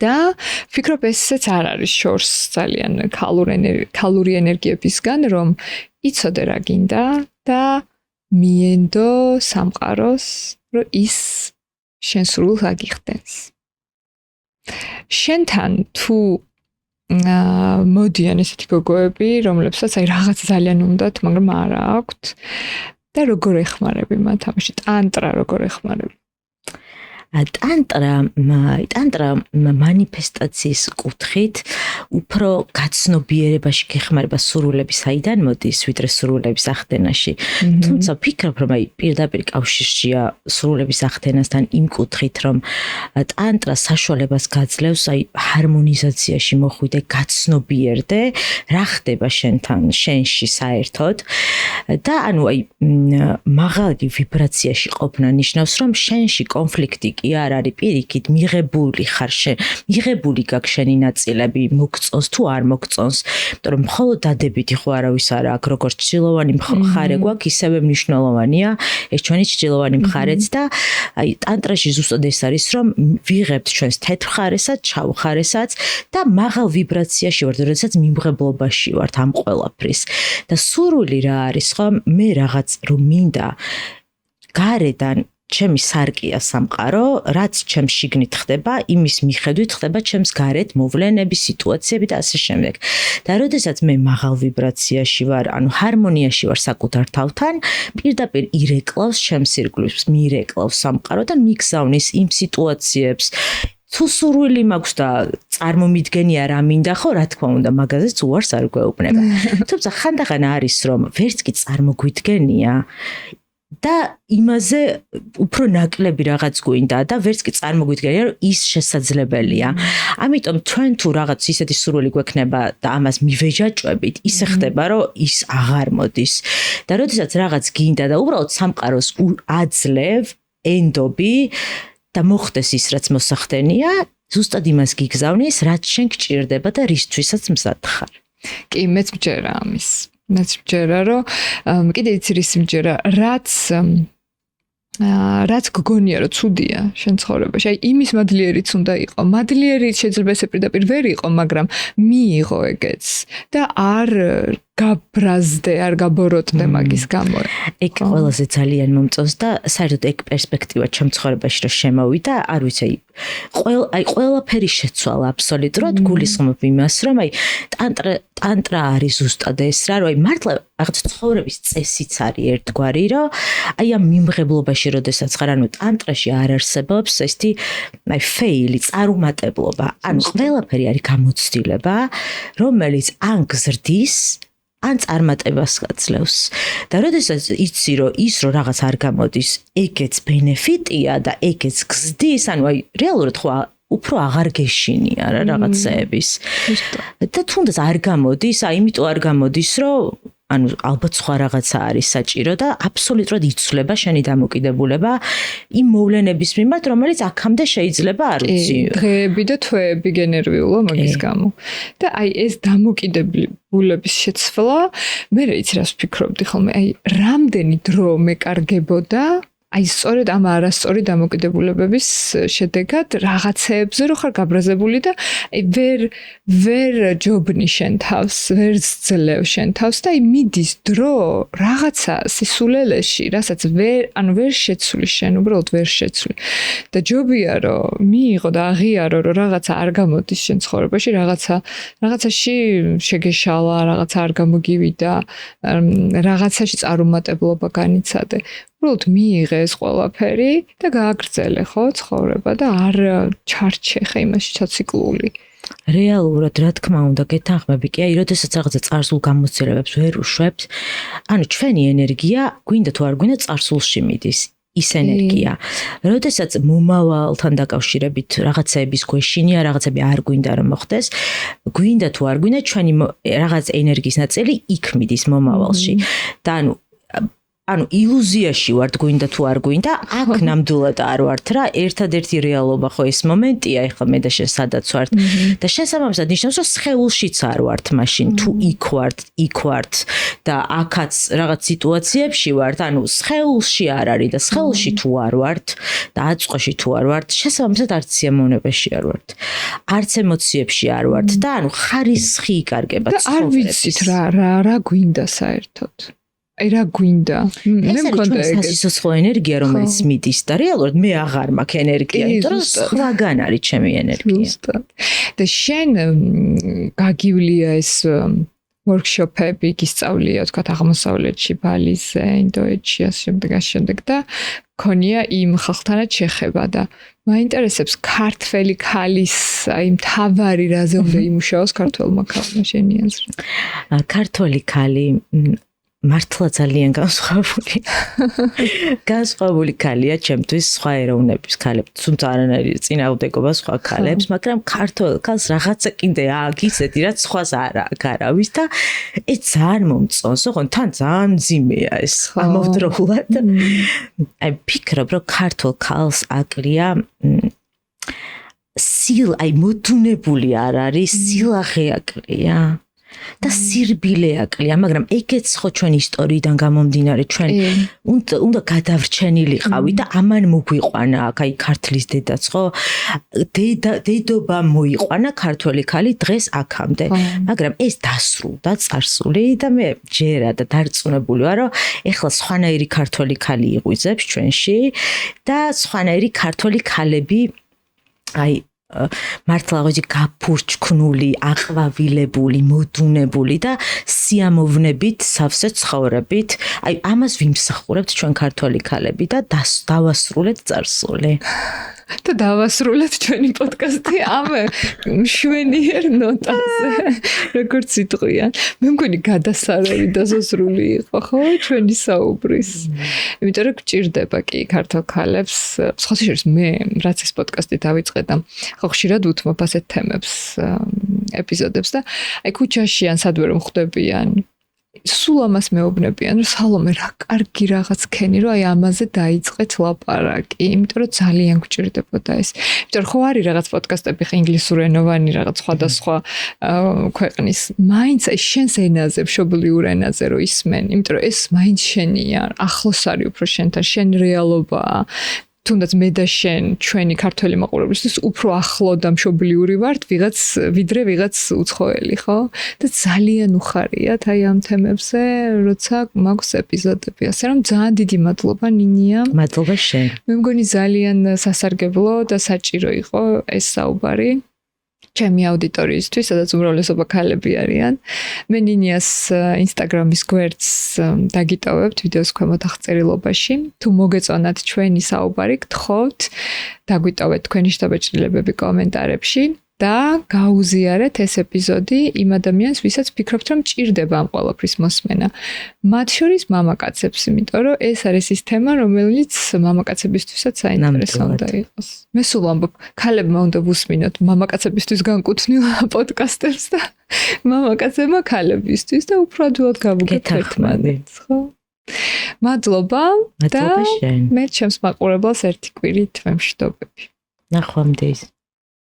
და ვფიქრობ ესეც არ არის შორს ძალიან ქალური ენერგიებისგან, რომ იცოდე რა გინდა და მიენდო სამყაროს, რომ ის შენ სრულს აგიხდენს. შენთან თუ მოდიან ესეთი გოგოები, რომლებსაც აი რაღაც ძალიან უნდათ, მაგრამ არა აქვთ და როგორ ეხმარები მათ ამაში, ტანტრა როგორ ეხმარები? ტანტრა მანიფესტაციის კუთხით უფრო გაცნობიერებაში გეხმარება სურვილების საიდან მოდის, ვიდრე სურვილების ახდენაში. თუმცა ვფიქრობ, რომ პირდაპირ კავშირშია სურვილების ახდენასთან იმ კუთხით, რომ ტანტრა საშუალებას გაძლევს ჰარმონიზაციაში მოხვიდე, გაცნობიერდე, რა ხდება შენში საერთოდ და მაღალი ვიბრაციაში ყოფნა ნიშნავს, რომ შენში კონფლიქტი კი არ არის პირიქით მიღებული ხარ მიღებული გაქვს შენი ნაწილები, მოგწონს თუ არ მოგწონს, იმიტომ რომ მხოლოდ დადებითი ხო არავის არ აქვს, როგორც ჭრილოვანი მხარე გვაქვს, ისევე მნიშვნელოვანია ეს ჩვენი ჭრილოვანი მხარეც და ტანტრაში ზუსტად ეს არის, რომ ვიღებთ ჩვენს თეთრ მხარესაც, ჩავ მხარესაც და მაღალ ვიბრაციაში ვართ, როდესაც მიმღებლობაში ვართ ამ ყველაფრის. და სურვილი რა არის, ხო? მე რაღაც რომ მინდა გარედან ჩემი სარკია სამყარო, რაც ჩემს შიგნით ხდება, იმის მიხედვით ხდება ჩემს გარეთ მოვლენები, სიტუაციები და ასე შემდეგ. და როდესაც მე მაღალ ვიბრაციაში ვარ, ჰარმონიაში ვარ საკუთარ თავთან, პირდაპირ ირეკლავს ჩემს ირგვლივს, მირეკლავს სამყარო და მიგზავნის იმ სიტუაციებს. თუ სურვილი მაქვს და წარმომიდგენია რა მინდა ხო, რა თქმა უნდა, მაგაზეც უარს არ გვეუბნება. თუმცა ხანდახან არის, რომ ვერც კი წარმოგვიდგენია და იმაზე უფრო ნაკლები რაღაც გვინდა და ვერც კი წარმოგვიდგენია, რომ ის შესაძლებელია. ამიტომ ჩვენ თუ რაღაც ისეთი სურვილი გვექნება და ამას მივეჯაჭვებით, ისე ხდება, რომ ის აღარ მოდის. და როდესაც რაღაც გინდა და უბრალოდ სამყაროს აძლევ, ენდობი და მოხდეს ის, რაც მოსახდენია, ზუსტად იმას გიგზავნის, რაც შენ გჭირდება და რისთვისაც მზად ხარ. კი, მეც მჯერა ამის. მეც მჯერა, რომ კიდე იცი რის მჯერა, რაც გგონია, რომ ცუდია შენ ცხოვრებაში. იმის მადლიერიც უნდა იყო. მადლიერი შეიძლება ესე პირდაპირ ვერ იყო, მაგრამ მიიღო ეგეც და არ გაბრაზდე, არ გაბოროტდე მაგის გამო. ეგ ყველაზე ძალიან მომწონს და საერთოდ ეგ პერსპექტივა ჩემ ცხოვრებაში რომ შემოვიდა, არ ვიცი, ყველაფერი შეცვალა აბსოლუტურად, გულისხმობ იმას, რომ ტანტრა არის ზუსტად ეს რა, რომ მართლა რაღაც ცხოვრების წესიც არის ერთგვარი, რომ ამ მიმღებლობაში როდესაც ხარ, ტანტრაში არ არსებობს ესეთი ფეილი, წარუმატებლობა, ყველაფერი არის გამოცდილება, რომელიც ან გზრდის ან წარმატებას გაძლევს. და როდესაც იცი, რომ რაღაც არ გამოდის, ეგეც ბენეფიტია და ეგეც გზდის, რეალურად ხო უფრო აღარ გეშინია რა რაღაცეების. და თუნდაც არ გამოდის, იმიტომ არ გამოდის, რომ ალბათ სხვა რაღაცა არის საჭირო და აბსოლუტურად იცვლება შენი დამოკიდებულება იმ მოვლენების მიმართ, რომელიც აქამდე შეიძლება არ ვიცი. დღეები და თვეები გენერვიულა მაგის გამო. და ეს დამოკიდებულების შეცვლა, მე იცი რას ვფიქრობდი ხოლმე, რამდენი დრო მეკარგებოდა სწორედ ამ არასწორი დამოკიდებულებების შედეგად რაღაცეებზე რო ხარ გაბრაზებული და ვერ ჯობნი შენ თავს, ვერ ძლევ შენ თავს და მიდის დრო რაღაცა სისულელეში, რასაც ვერ შეცვლი შენ, უბრალოდ ვერ შეცვლი. და ჯობია რომ მიიღო და აღიარო რომ რაღაცა არ გამოდის შენ ცხოვრებაში, რაღაცაში შეგეშალა, რაღაცა არ გამოგივიდა, რაღაცაში წარუმატებლობა განიცადე. უბრალოდ მიიღე ეს ყველაფერი და გააგრძელე ხო ცხოვრება და არ ჩარჩე ხა იმაში ჩაციკლული. რეალურად რა თქმა უნდა გეთანხმები კი, როდესაც რაღაცა წარსულ გამოცდილებებს ვერ უშვებთ, ჩვენი ენერგია გვინდა თუ არ გვინდა წარსულში მიდის. ის ენერგია. როდესაც მომავალთან დაკავშირებით რაღაცების გვეშინია, რაღაცები არ გვინდა რომ მოხდეს, გვინდა თუ არ გვინდა ჩვენი რაღაც ენერგიის ნაწილი იქ მიდის მომავალში. და ილუზიაში ვართ გვინდა თუ არ გვინდა, აქ ნამდვილად არ ვართ რა, ერთადერთი რეალობა ხო ეს მომენტია, ეხლა მე და შენ სადაც ვართ და შესაბამისად ნიშნავს, რომ სხეულშიც არ ვართ მაშინ, თუ იქ ვართ და აქაც რაღაც სიტუაციებში ვართ, სხეულში არ არის და სხეულში თუ არ ვართ და აწყვეში თუ არ ვართ, შესაბამისად არც სიამოვნებაში არ ვართ. არც ემოციებში არ ვართ და ხარისხი იკარგება ცხოვრების. და არ ვიცით რა გვინდა საერთოდ. რა გვინდა? მე მქონდა სასიცოცხლო ენერგია, რომელიც მიდის და რეალურად მე აღარ მაქვს ენერგია, იმიტომ რომ სხვაგან არის ჩემი ენერგია. და შენ გაგივლია ეს workshop-ები გისწავლია, თქვათ, აღმოსავლეთში, ბალიზე, ინდოეთში, შემდეგ და ქონია იმ ხალხთანაც შეხება და მაინტერესებს ქართველი ქალის აი მთავარი რაზე უნდა იმუშაოს ქართველმა ქალმა შენი აზრით? ქართველი ქალი მართლა ძალიან განსხვავებული ქალია ჩემთვის სხვა ეროვნების ქალებს, თუმცა არანაირი წინააღმდეგობა სხვა ქალებს, მაგრამ ქართველ ქალს რაღაცა კიდე აქვს ისეთი, რაც სხვას არ აქვს არავის და ეს ძალიან მომწონს, ოღონდ თან ძალიან მძიმეა ეს ამავდროულად. აი ფიქრობ, რომ ქართულ ქალს აკლია აი მოდუნებული არ არის, სილაღე აკლია. და სირბილე აკლია, მაგრამ ეგეც ხო ჩვენ ისტორიიდან გამომდინარე, ჩვენ უნდა გადავრჩენილიყავი და ამან მოგვიყვანა აქ აი ქართლის დედაც ხო? დედობა მოიყვანა ქართველი ქალი დღეს აქამდე. მაგრამ ეს დასრულდა წარსული და მე ჯერა და დარწმუნებული ვარ, რომ ეხლა სხვანაირი ქართველი ქალი იღვიძებს ჩვენში და სხვანაირი ქართველი ქალები აი მართლა ვიძი გაფურჩქნული, აყვავილებული, მოდუნებული და სიამოვნებით სავსე ცხოვრებით. აი ამას ვიმსახურებთ ჩვენ ქართველი ქალები და დავასრულეთ წარსული. და დავასრულეთ ჩვენი პოდკასტი ამ მშვენიერ ნოტაზე, როგორც იტყვიან. მე მგონი გადასარევი და ზუსტული იყო, ხო, ჩვენი საუბრის. იმიტომ რომ გჭირდება კი ქართულ ქალებს, სხვათა შორის მე რაც ეს პოდკასტი დავიწყე და ხო ხშირად უთმობ ასეთ თემებს, ეპიზოდებს და აი ქუჩაში ან სადვე რომ ხვდებიან სულ ამას მეუბნებიან, რომ სალომე რა კარგი რაღაც ქენი, რომ აი ამაზე დაიწყეთ ლაპარაკი, იმიტომ რომ ძალიან გვჭირდებოდა ეს. იმიტომ რომ ხო არის რაღაც პოდკასტები ხა ინგლისურენოვანი, რაღაც სხვადასხვა ქვეყნის, მაინც აი შენს ენაზე, მშობლიურ ენაზე რო ისმენ, იმიტომ რომ ეს მაინც შენია, ახლოს არის უფრო შენთან, შენ რეალობაა. თუნდაც მე და შენ ჩვენი ქართველი მაყურებლისთვის უფრო ახლო და მშობლიური ვართ ვიდრე ვიღაც უცხოელი, ხო? და ძალიან უხარიათ აი ამ თემებზე, როცა მაქვს ეპიზოდები. ასე რომ ძალიან დიდი მადლობა ნინია. მადლობა შენ. მე მგონი ძალიან სასარგებლო და საჭირო იყო ეს საუბარი. ჩემი აუდიტორიისთვის, სადაც უმრავლესობა ქალები არიან. მე ნინიას ინსტაგრამის გვერდს დაგიტოვებთ ვიდეოს ქვემოთ აღწერილობაში. თუ მოგეწონათ ჩვენი საუბარი, გთხოვთ, დაგვიტოვეთ თქვენი შთაბეჭდილებები კომენტარებში და გაუზიარეთ ეს ეპიზოდი იმ ადამიანს, ვისაც ფიქრობთ, რომ ჭირდება ამ ყველაფრის მოსმენა. მათ შორის მამაკაცებს, იმიტომ რომ ეს არის ის თემა, რომელიც მამაკაცებისთვისაც საინტერესო უნდა იყოს. მე სულ ვამბობ, ქალებმა უნდა ვუსმინოთ მამაკაცებისთვის განკუთვნილ პოდკასტებს და მამაკაცებმა ქალებისთვის და უფრო ადვილად გავუგებთ ერთმანეთს, ხო? მადლობა და მე ჩემს მაყურებელს ერთი კვირით ვემშვიდობები. ნახვამდის.